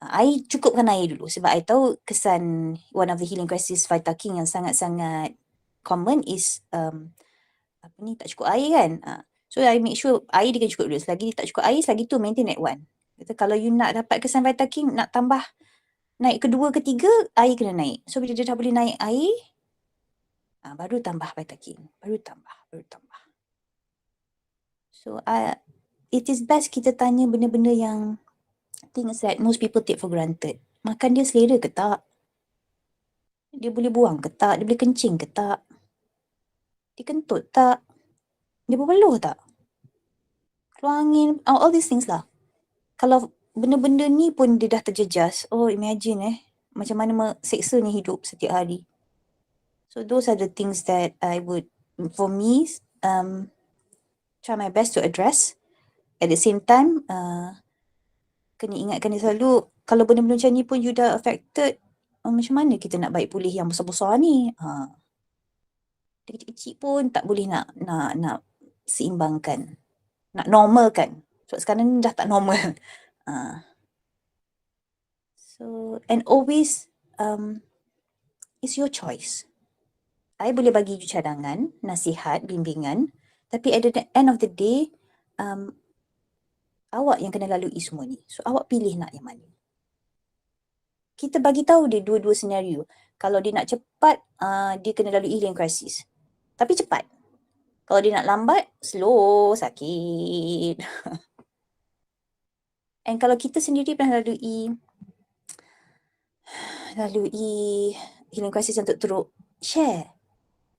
I cukupkan air dulu sebab I tahu kesan one of the healing crisis Vitaking yang sangat-sangat common is tak cukup air kan. So I make sure air dia kena cukup dulu. Selagi dia tak cukup air, selagi tu maintain at 1. Kata kalau you nak dapat kesan Vitaking, nak tambah naik kedua, ketiga, air kena naik. So bila dia dah boleh naik air, baru tambah Vitaking. Baru tambah. So it is best kita tanya benda-benda yang things that most people take for granted. Makan dia selera ke tak? Dia boleh buang ke tak? Dia boleh kencing ke tak? Dia kentut tak? Dia berpeluh tak? Keluar angin, all these things lah. Kalau benda-benda ni pun dia dah terjejas, imagine macam mana seksanya hidup setiap hari. So those are the things that I would, for me, try my best to address. At the same time, kena ingatkan dia selalu, kalau benda-benda macam ni pun you dah affected, macam mana kita nak baik pulih yang besar-besar ni? Dia kecil-kecil pun tak boleh nak seimbangkan, nak normalkan. Sebab sekarang ni dah tak normal. So, and always, it's your choice. I boleh bagi you cadangan, nasihat, bimbingan, tapi at the end of the day, awak yang kena lalui semua ni. So, awak pilih nak yang mana. Kita bagi tahu dia dua-dua senario. Kalau dia nak cepat, dia kena lalui healing crisis. Tapi cepat. Kalau dia nak lambat, slow, sakit. And kalau kita sendiri pernah lalui healing crisis yang teruk, share.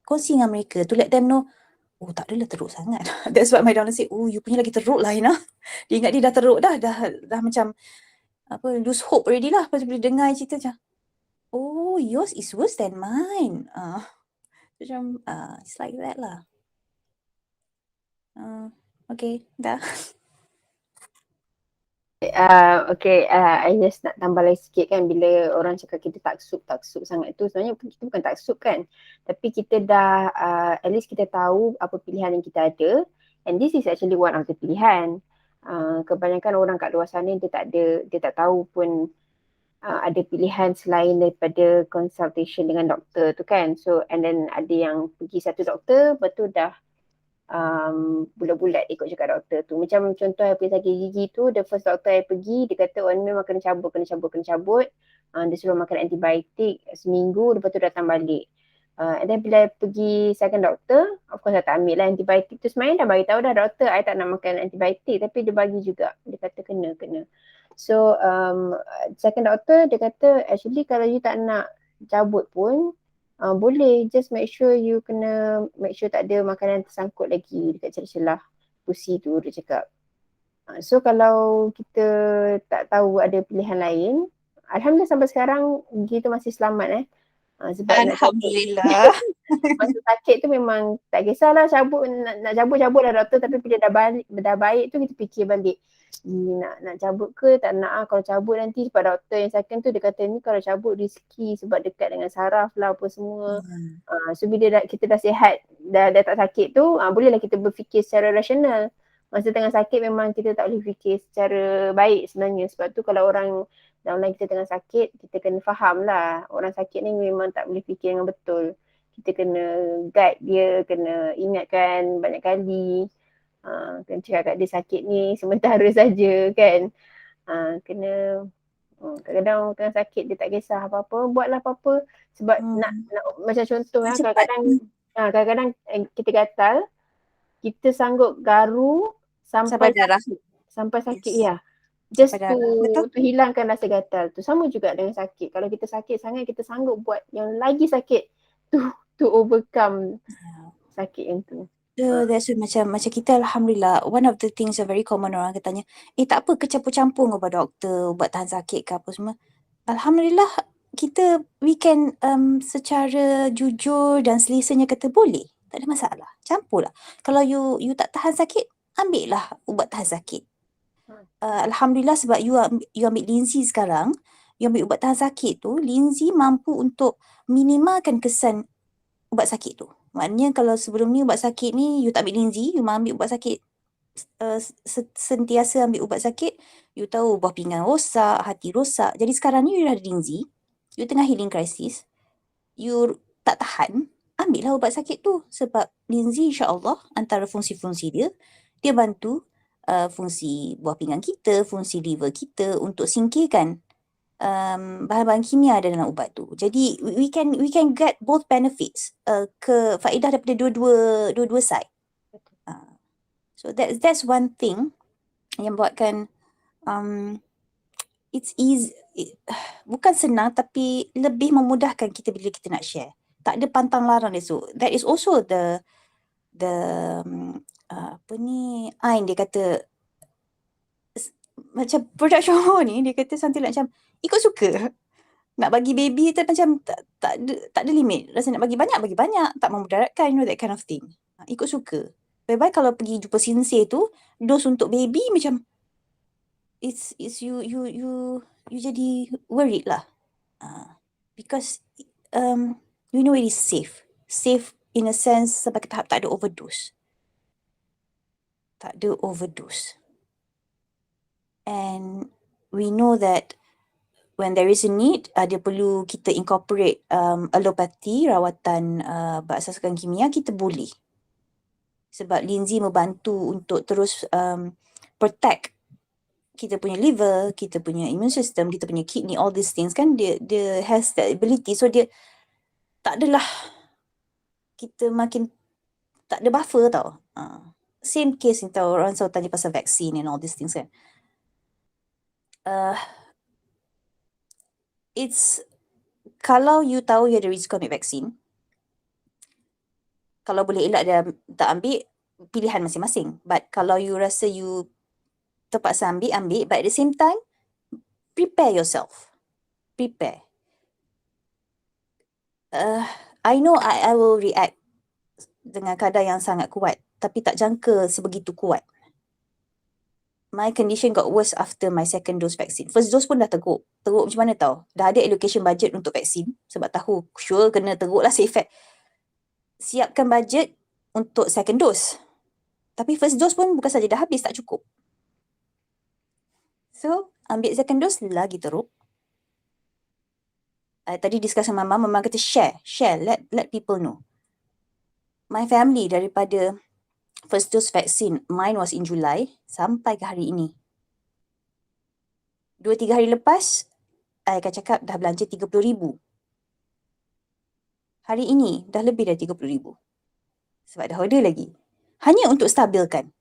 Kongsi dengan mereka to let them know, tak adalah teruk sangat. That's what my downline say, you punya lagi teruk lah, Hina. Dia ingat dia dah teruk dah macam lose hope already lah. Lepas bila dengar cerita macam, yours is worse than mine. Macam, it's like that lah. Okay, dah. I just nak tambah lagi sikit kan, bila orang cakap kita taksub sangat tu, sebenarnya kita bukan taksub kan, tapi kita dah at least kita tahu apa pilihan yang kita ada, and this is actually one of the pilihan. Kebanyakan orang kat luar sana dia tak tahu pun ada pilihan selain daripada consultation dengan doktor tu kan. So and then ada yang pergi satu doktor, lepas tu dah bulat-bulat ikut cakap doktor tu. Macam contoh saya pergi sakit gigi tu, the first doktor saya pergi, dia kata ni memang kena cabut. Dia suruh makan antibiotik seminggu, lepas tu datang balik. And then bila pergi second doktor, of course saya tak ambil lah antibiotik tu. Sebenarnya dah bagi tahu dah doktor, I tak nak makan antibiotik, tapi dia bagi juga. Dia kata kena. So second doktor dia kata actually kalau you tak nak cabut pun, boleh, just make sure you kena make sure tak ada makanan tersangkut lagi dekat celah-celah gusi tu, dia cakap. So kalau kita tak tahu ada pilihan lain, alhamdulillah sampai sekarang gigi tu masih selamat sebab alhamdulillah. masa sakit tu memang tak kisahlah cabut, nak cabut lah doktor, tapi bila dah baik tu kita fikir balik, nak cabut ke tak nak. Kalau cabut nanti, sebab doktor yang second tu dia kata ni kalau cabut risky sebab dekat dengan saraf lah apa semua. So bila kita dah sihat, dah tak sakit tu, bolehlah kita berfikir secara rasional. Masa tengah sakit memang kita tak boleh fikir secara baik sebenarnya. Sebab tu kalau orang dalam kita tengah sakit, kita kena faham lah orang sakit ni memang tak boleh fikir dengan betul. Kita kena guide dia, kena ingatkan banyak kali. Kena cakap kat dia sakit ni sementara saja kan. Kena kadang-kadang tengah sakit dia tak kisah apa-apa, buatlah apa-apa sebab nak macam contoh kadang-kadang kita gatal, kita sanggup garu sampai sakit ya. Just to hilangkan rasa gatal tu. Sama juga dengan sakit. Kalau kita sakit sangat, kita sanggup buat yang lagi sakit to overcome sakit yang tu. That's macam kita alhamdulillah, one of the things yang very common orang katanya, tak apa ke campur-campur ubat doktor, ubat tahan sakit ke apa semua. Alhamdulillah kita we can secara jujur dan selesanya kata boleh, tak ada masalah, campurlah. Kalau you tak tahan sakit, ambil lah ubat tahan sakit. Alhamdulillah sebab you ambil Linzy sekarang, you ambil ubat tahan sakit tu, Linzy mampu untuk minimalkan kesan ubat sakit tu. Maknanya kalau sebelum ni ubat sakit ni you tak ambil Linzy, you ambil ubat sakit sentiasa ambil ubat sakit, you tahu buah pinggang rosak, hati rosak. Jadi sekarang ni you dah ada Lindsay, you tengah healing crisis, you tak tahan, ambillah ubat sakit tu. Sebab Lindsay insya-Allah antara fungsi-fungsi dia bantu fungsi buah pinggang kita, fungsi liver kita untuk singkirkan bahan-bahan kimia ada dalam ubat tu. Jadi we can get both benefits, ke faedah daripada dua-dua side. So that's one thing yang buatkan it's easy, bukan senang tapi lebih memudahkan kita bila kita nak share. Tak ada pantang larang dia. So that is also the apa ni, Ain dia kata macam production hormone ni, dia kata something like macam ikut suka. Nak bagi baby tu macam tak ada limit. Rasa nak bagi banyak, tak memudaratkan, that kind of thing. Ikut suka. Bye-bye kalau pergi jumpa sinsir tu, dos untuk baby macam it's you jadi worried lah. Because you know it is safe. Safe in a sense sampai ke tahap tak ada overdose. And we know that when there is a need, dia perlu kita incorporate alopati, rawatan berasaskan kimia, kita boleh. Sebab Lindsay membantu untuk terus protect kita punya liver, kita punya immune system, kita punya kidney, all these things kan, dia has that ability. So dia tak adalah kita makin tak ada buffer tau. Same case ni tau, orang selalu tanya pasal vaksin and all these things kan. It's kalau you tahu you ada risiko ambil vaksin, kalau boleh elak dia tak ambil, pilihan masing-masing. But kalau you rasa you terpaksa ambil. But at the same time, prepare yourself. Prepare. I know I will react dengan kadar yang sangat kuat, tapi tak jangka sebegitu kuat. My condition got worse after my second dose vaksin. First dose pun dah teruk. Teruk macam mana tau? Dah ada allocation budget untuk vaksin. Sebab tahu, sure kena teruk lah, safe effect. Siapkan budget untuk second dose. Tapi first dose pun bukan saja dah habis, tak cukup. So, ambil second dose lagi teruk. Tadi discuss sama Mama kata share, let people know. My family daripada first dose vaksin, mine was in July, sampai ke hari ini. 2-3 hari lepas, I akan cakap dah belanja 30,000. Hari ini dah lebih dari 30,000. Sebab dah order lagi. Hanya untuk stabilkan.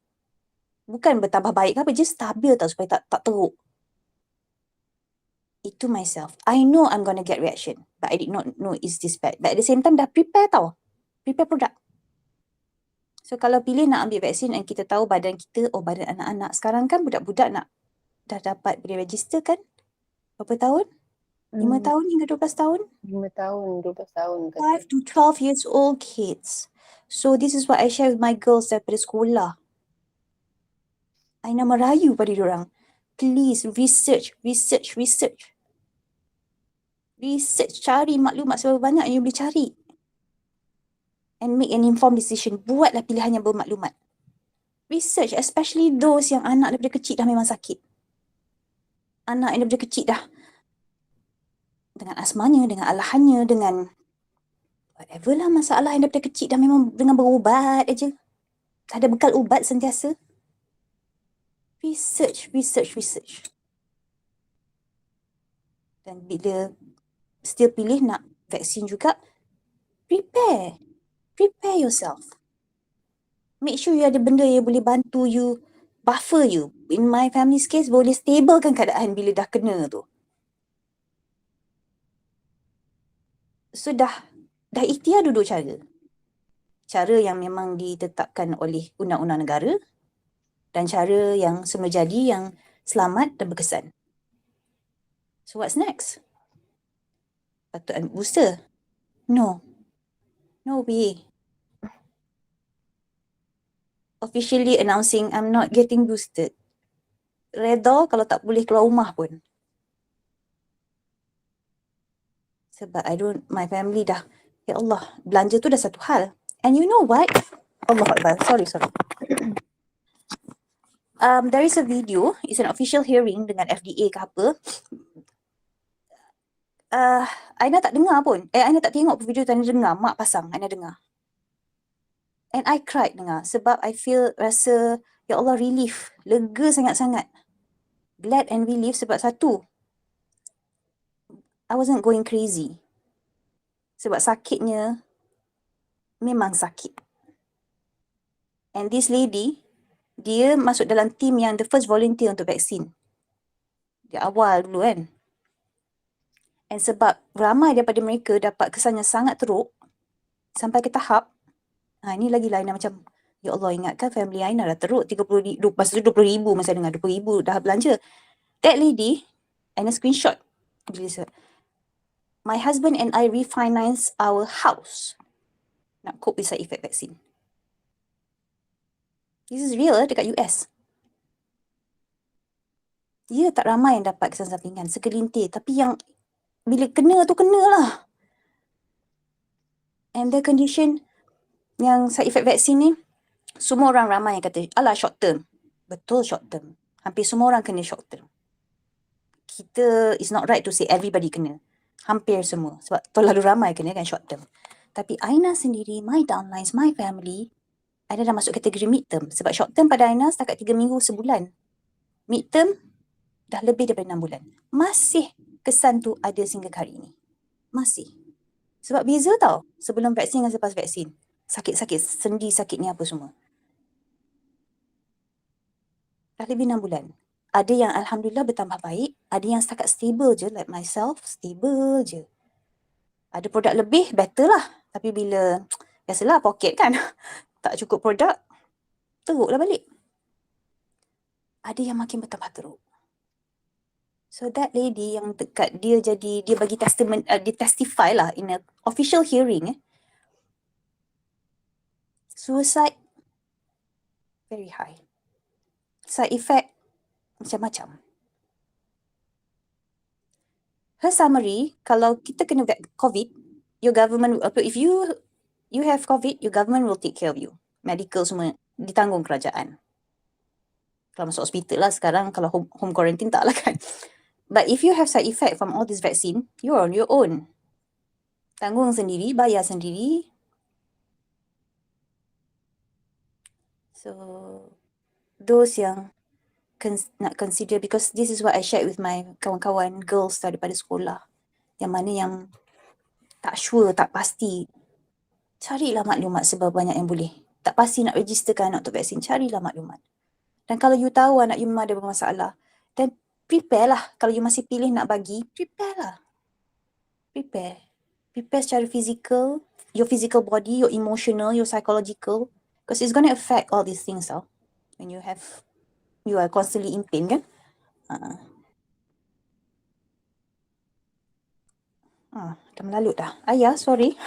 Bukan bertambah baik ke apa, just stabil tau supaya tak teruk. Itu myself. I know I'm gonna get reaction, but I did not know it's this bad. But at the same time dah prepare tau. Prepare produk. So kalau pilih nak ambil vaksin dan kita tahu badan kita, badan anak-anak. Sekarang kan budak-budak dah dapat boleh register kan? Berapa tahun? 5 tahun hingga 12 tahun? 5 tahun, 12 tahun. 5 to 12 years old kids. So this is what I share with my girls daripada sekolah. I nak merayu pada diorang. Please research. Research, cari maklumat seberapa banyak yang you boleh cari. And make an informed decision. Buatlah pilihan yang bermaklumat. Research, especially those yang anak daripada kecil dah memang sakit. Anak yang daripada kecil dah dengan asmanya, dengan alahannya, dengan whatever lah masalah yang daripada kecil dah memang dengan berubat aja. Ada bekal ubat sentiasa. Research. Dan bila still pilih nak vaksin juga, prepare yourself. Make sure you ada benda yang boleh bantu you, buffer you. In my family's case, boleh stablekan keadaan bila dah kena tu. So dah ikhtiar duduk cara. Cara yang memang ditetapkan oleh undang-undang negara dan cara yang semula jadi yang selamat dan berkesan. So what's next? Patut ambil booster? No way. Officially announcing I'm not getting boosted. Redha kalau tak boleh keluar rumah pun. Sebab my family dah, ya Allah, belanja tu dah satu hal. And you know what? Allah Akbar, sorry. there is a video, it's an official hearing dengan FDA ke apa. Aina tak dengar pun. Aina tak tengok video tu, Aina dengar. Mak pasang, Aina dengar. And I cried dengar sebab I feel rasa, ya Allah, relief. Lega sangat-sangat. Glad and relief sebab satu, I wasn't going crazy. Sebab sakitnya memang sakit. And this lady, dia masuk dalam team yang the first volunteer untuk vaksin. Dia awal dulu kan. And sebab ramai daripada mereka dapat kesan yang sangat teruk, sampai ke tahap, ini lagi Aina macam, ya Allah, ingatkan family Aina dah teruk 30,000, masa tu 20,000 masa dengar 20,000 dah belanja. That lady, Aina screenshot. My husband and I refinance our house nak cope with side effect vaksin. This is real dekat US. Ya, tak ramai yang dapat kesan sampingan, segelintir. Tapi yang bila kena tu kenalah. And the condition yang side effect vaksin ni, semua orang ramai yang kata, alah short term. Betul short term. Hampir semua orang kena short term. Kita, it's not right to say everybody kena. Hampir semua. Sebab terlalu ramai kena kan short term. Tapi Aina sendiri, my downlines, my family, Aina dah masuk kategori mid term. Sebab short term pada Aina setakat 3 minggu sebulan. Mid term dah lebih daripada 6 bulan. Masih kesan tu ada sehingga hari ini. Masih. Sebab beza tau. Sebelum vaksin dan selepas vaksin. Sakit-sakit, sendi sakit ni apa semua. Dah lebih 6 bulan. Ada yang Alhamdulillah bertambah baik. Ada yang setakat stable je, like myself, stable je. Ada produk lebih, better lah. Tapi bila, biasalah poket kan, tak cukup produk, teruklah balik. Ada yang makin bertambah teruk. So that lady yang dekat dia jadi, dia bagi testament, dia testify lah in a official hearing. Suicide, very high. Side effect, macam-macam. Her summary, kalau kita kena COVID, your government, if you have COVID, your government will take care of you. Medical semua ditanggung kerajaan. Kalau masuk hospital lah sekarang, kalau home quarantine tak lah kan. But if you have side effect from all this vaccine, you're on your own. Tanggung sendiri, bayar sendiri. So, those yang nak consider, because this is what I shared with my kawan-kawan girls daripada sekolah. Yang mana yang tak sure, tak pasti. Carilah maklumat sebanyak yang boleh. Tak pasti nak registerkan anak untuk vaksin, carilah maklumat. Dan kalau you tahu anak you memang ada bermasalah, then prepare lah. Kalau you masih pilih nak bagi, prepare lah. Prepare. Prepare secara physical, your physical body, your emotional, your psychological. Because it's going to affect all these things tau. When you are constantly in pain kan. Dah melalut dah. Ayah, sorry.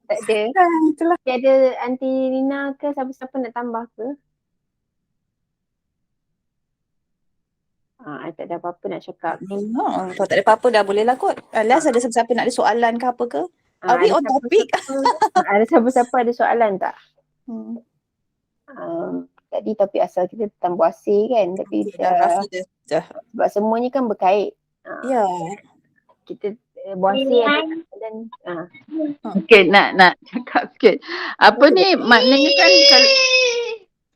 Tak ada. Itulah. Ada Aunty Rina ke siapa-siapa nak tambah ke? Tak ada apa-apa nak cakap. Kalau tak ada apa-apa dah boleh lah kot. Unless ada siapa-siapa nak ada soalan ke apa ke. Are we on topic? Ada siapa-siapa ada soalan tak? Tadi topik asal kita tentang buasi kan. Tapi sebab semuanya kan berkait. Ya. Kita buasi dan Okey, nak cakap sikit. Apa ni, maknanya kan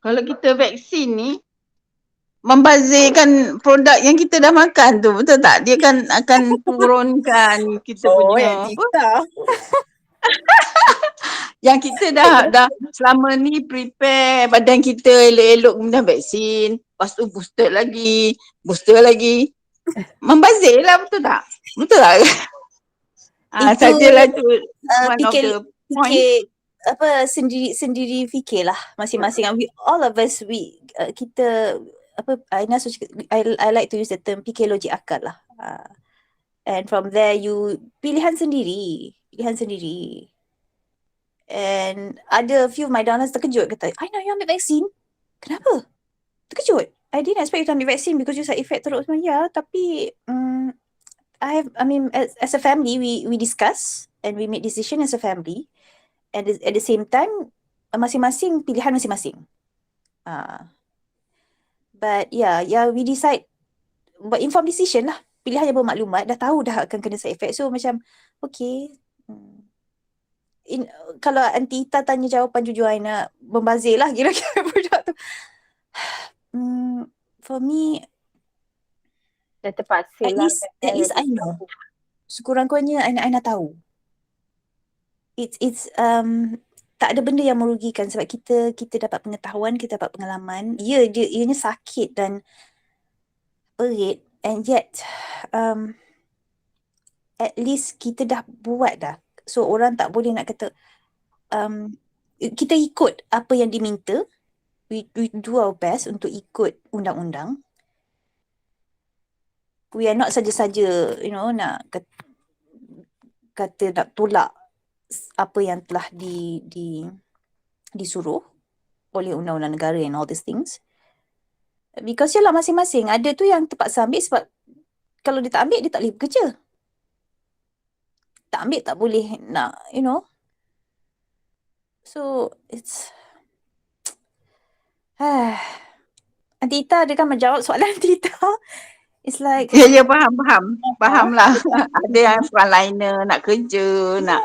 kalau kita vaksin ni membazirkan produk yang kita dah makan tu, betul tak? Dia kan akan turunkan kita punya apa? Yang kita dah selama ni prepare badan kita elok-elok kemudian vaksin, lepas tu booster lagi. Membazir lah, betul tak? Betul tak? Sajalah tu one of the point. Apa sendiri fikirlah masing-masing. All of us kita apa I like to use the term fikir logik akal lah. And from there pilihan sendiri. And ada few of my donors terkejut kata, I know you ambil vaksin. Kenapa? Terkejut. I didn't expect you to ambil vaksin because you side effect teruk semua. Ya, tapi as a family we discuss and we make decision as a family. And at the same time masing-masing pilihan masing-masing. But yeah, we decide buat informed decision lah. Pilihan yang bermaklumat, dah tahu dah akan kena side effect. So macam, okay. Kalau Aunty Ita tanya jawapan jujur, I nak membazir lah kira-kira produk tu. For me, Dah terpaksa at lah. least I know. Sekurang-kurangnya I nak tahu. It's tak ada benda yang merugikan sebab kita dapat pengetahuan, kita dapat pengalaman. Ianya sakit dan perit, and yet at least kita dah buat dah. So orang tak boleh nak kata kita ikut apa yang diminta. We do our best untuk ikut undang-undang. We are not saja-saja nak kata nak tolak apa yang telah disuruh oleh undang-undang negara and all these things. Because yalah masing-masing ada tu yang terpaksa ambil sebab kalau dia tak ambil dia tak boleh bekerja. Tak ambil tak boleh nak So it's Aunty Ita dia kan menjawab soalan Aunty Ita. It's like Ya, faham lah. Ada yang frontliner nak kerja, nak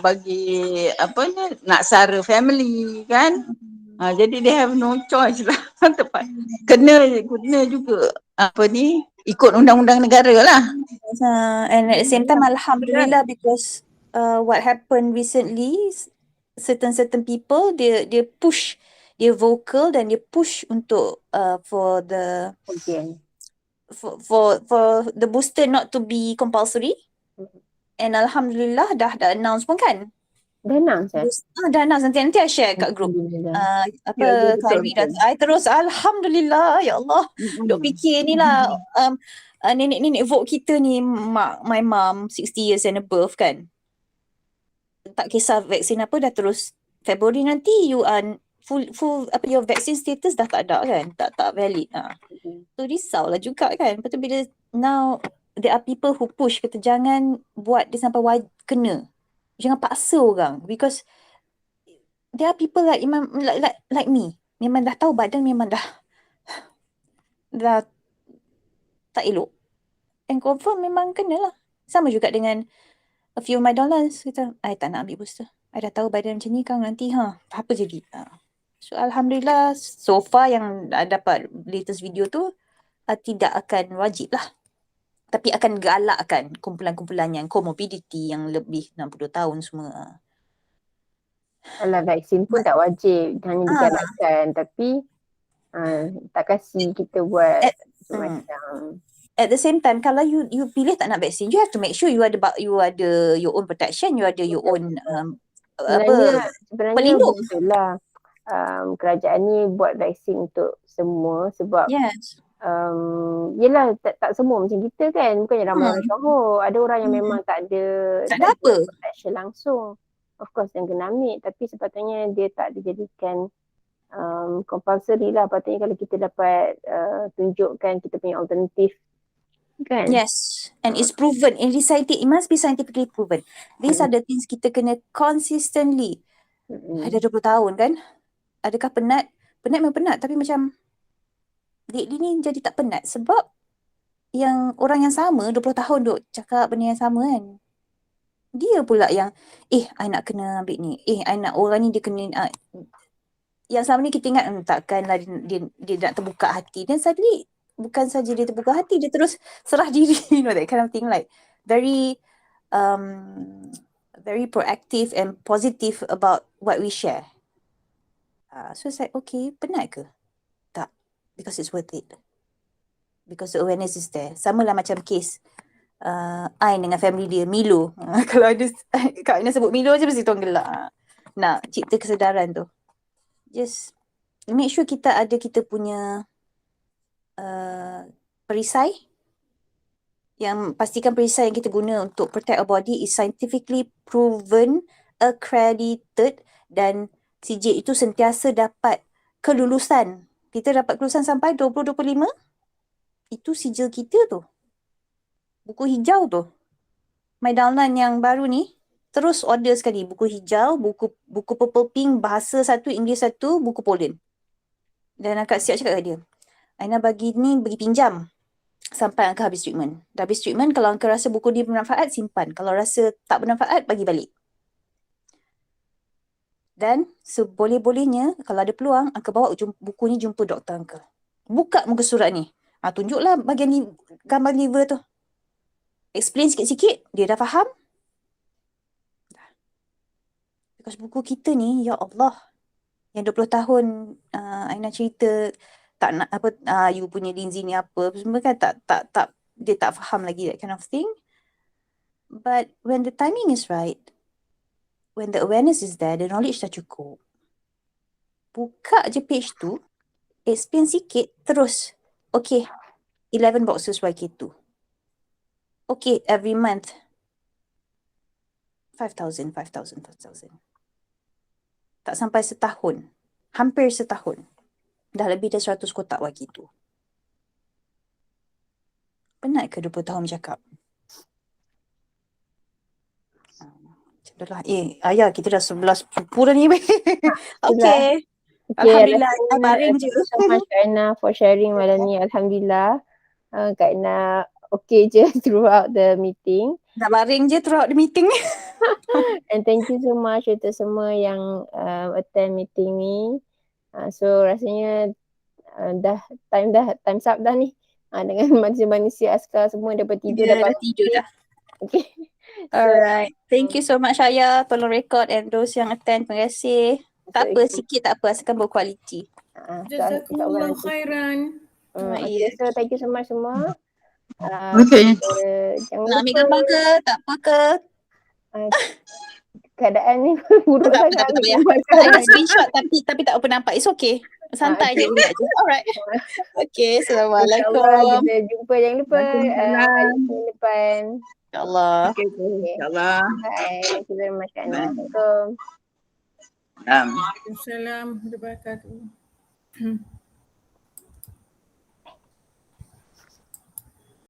bagi nak sara family kan. Jadi they have no choice lah. Kena juga ikut undang-undang negara lah. And at the same time, alhamdulillah, because what happened recently, certain people dia push, dia vocal dan dia push untuk for the for the booster not to be compulsory. And alhamdulillah dah announce pun kan. Dah announce Dah announce, nanti I share kat group. Khairi dah. I terus alhamdulillah, ya Allah. Duk fikir ni lah nenek-nenek vote kita ni, my mom 60 years and above kan. Tak kisah vaksin apa, dah terus February nanti you are full your vaccine status dah tak ada kan, tak valid. So risaulah juga kan. Lepas tu bila now there are people who push kata jangan buat dia sampai kena. Jangan paksa orang, because there are people like me, memang dah tahu badan memang dah tak elok, and confirm memang kena lah. Sama juga dengan a few of my downlines, kata I tak nak ambil booster, I dah tahu badan macam ni kan, nanti apa jadi. So alhamdulillah so far yang dapat latest video tu tidak akan wajib lah, tapi akan galakkan kumpulan-kumpulan yang comorbidity yang lebih 62 tahun semua. Alah, vaksin pun tak wajib, hanya digalakkan, tapi tak kasi kita buat macam. At the same time, kalau you pilih tak nak vaksin, you have to make sure you ada your own protection, you ada your own Sebenarnya pelindung. betul lah. Kerajaan ni buat vaksin untuk semua sebab Yes. yelah tak semua macam kita kan, bukannya ramai orang syahur. Ada orang yang memang tak ada apa protection langsung, of course yang kena ambil, tapi sepatutnya dia tak dijadikan compulsory lah. Patutnya kalau kita dapat tunjukkan kita punya alternatif kan. Yes, and it's proven, it must be scientifically proven. These are the things kita kena consistently. Ada 20 tahun kan. Adakah penat? Penat memang penat, tapi macam lately ni jadi tak penat sebab yang orang yang sama 20 tahun duk cakap benda yang sama kan. Dia pula yang I nak kena ambil ni. I nak orang ni dia kena yang selama ni kita ingat takkanlah dia nak terbuka hati, dan suddenly bukan saja dia terbuka hati, dia terus serah diri, that kind of thing, like very very proactive and positive about what we share. So it's like, okay, penat ke? Tak, because it's worth it. Because the awareness is there. Sama lah macam case Ain dengan family dia, Milo. Kalau ada Kak Aina sebut Milo je mesti tuan gelak. Nak cipta kesedaran tu. Just make sure kita ada kita punya perisai, yang pastikan perisai yang kita guna untuk protect our body is scientifically proven, accredited, dan CJ itu sentiasa dapat kelulusan. Kita dapat kelulusan sampai 2025. Itu sijil kita tu. Buku hijau tu. My downline yang baru ni terus order sekali buku hijau, buku purple pink, bahasa satu, Inggeris satu, buku Poland. Dan Kak Siap cakap kat dia, Aina bagi pinjam sampai Angka habis treatment. Dah habis treatment, kalau Angka rasa buku ni bermanfaat, simpan. Kalau rasa tak bermanfaat, bagi balik. Dan seboleh-bolehnya, kalau ada peluang, Angka bawa buku ni jumpa doktor Angka. Buka muka surat ni. Tunjuklah bahagian gambar liver tu. Explain sikit-sikit, dia dah faham. Because buku kita ni, ya Allah, yang 20 tahun Aina cerita, tak nak apa, you punya Lindsay ni apa, semua kan dia tak faham lagi that kind of thing. But when the timing is right, when the awareness is there, the knowledge dah cukup, buka je page tu, explain sikit, terus. Okay, 11 boxes YK2. Okay, every month, 5,000. Tak sampai setahun, hampir setahun, dah lebih dari 100 kotak YK2. Penat ke 20 tahun bercakap? Dah lah. Ayah, kita dah 11 suku dah ni. Okay. Alhamdulillah, baring je. Thank you so much Kak Aina for sharing malam ni. Alhamdulillah. Kak Aina okay je throughout the meeting. Nak baring je throughout the meeting. And thank you so much untuk semua yang attend meeting ni. So rasanya time's up dah ni. Dengan manusia-manusia askar semua dapat tidur Dah tidur dah. Okay. Alright. Thank you so much Ayah. Tolong record and those yang attend. Terima kasih. Tak apa, sikit tak apa. Asalkan berkualiti. Jazakumullah khairan. Okay, so thank you so much semua. Okay. Jangan Nak ambil lupa gambar ke? Tak apa ke? keadaan ni buruk Tak sangat. payah. Saya screenshot tapi tak apa nampak. It's okay. Santai je, relax je. Alright. Okay, Assalamualaikum. InsyaAllah kita jumpa. Jangan lupa minggu depan. InsyaAllah. Okay. InsyaAllah. Bye. Thank you very much Kak Aina. Assalamualaikum. Waalaikumsalam warahmatullahi wabarakatuh.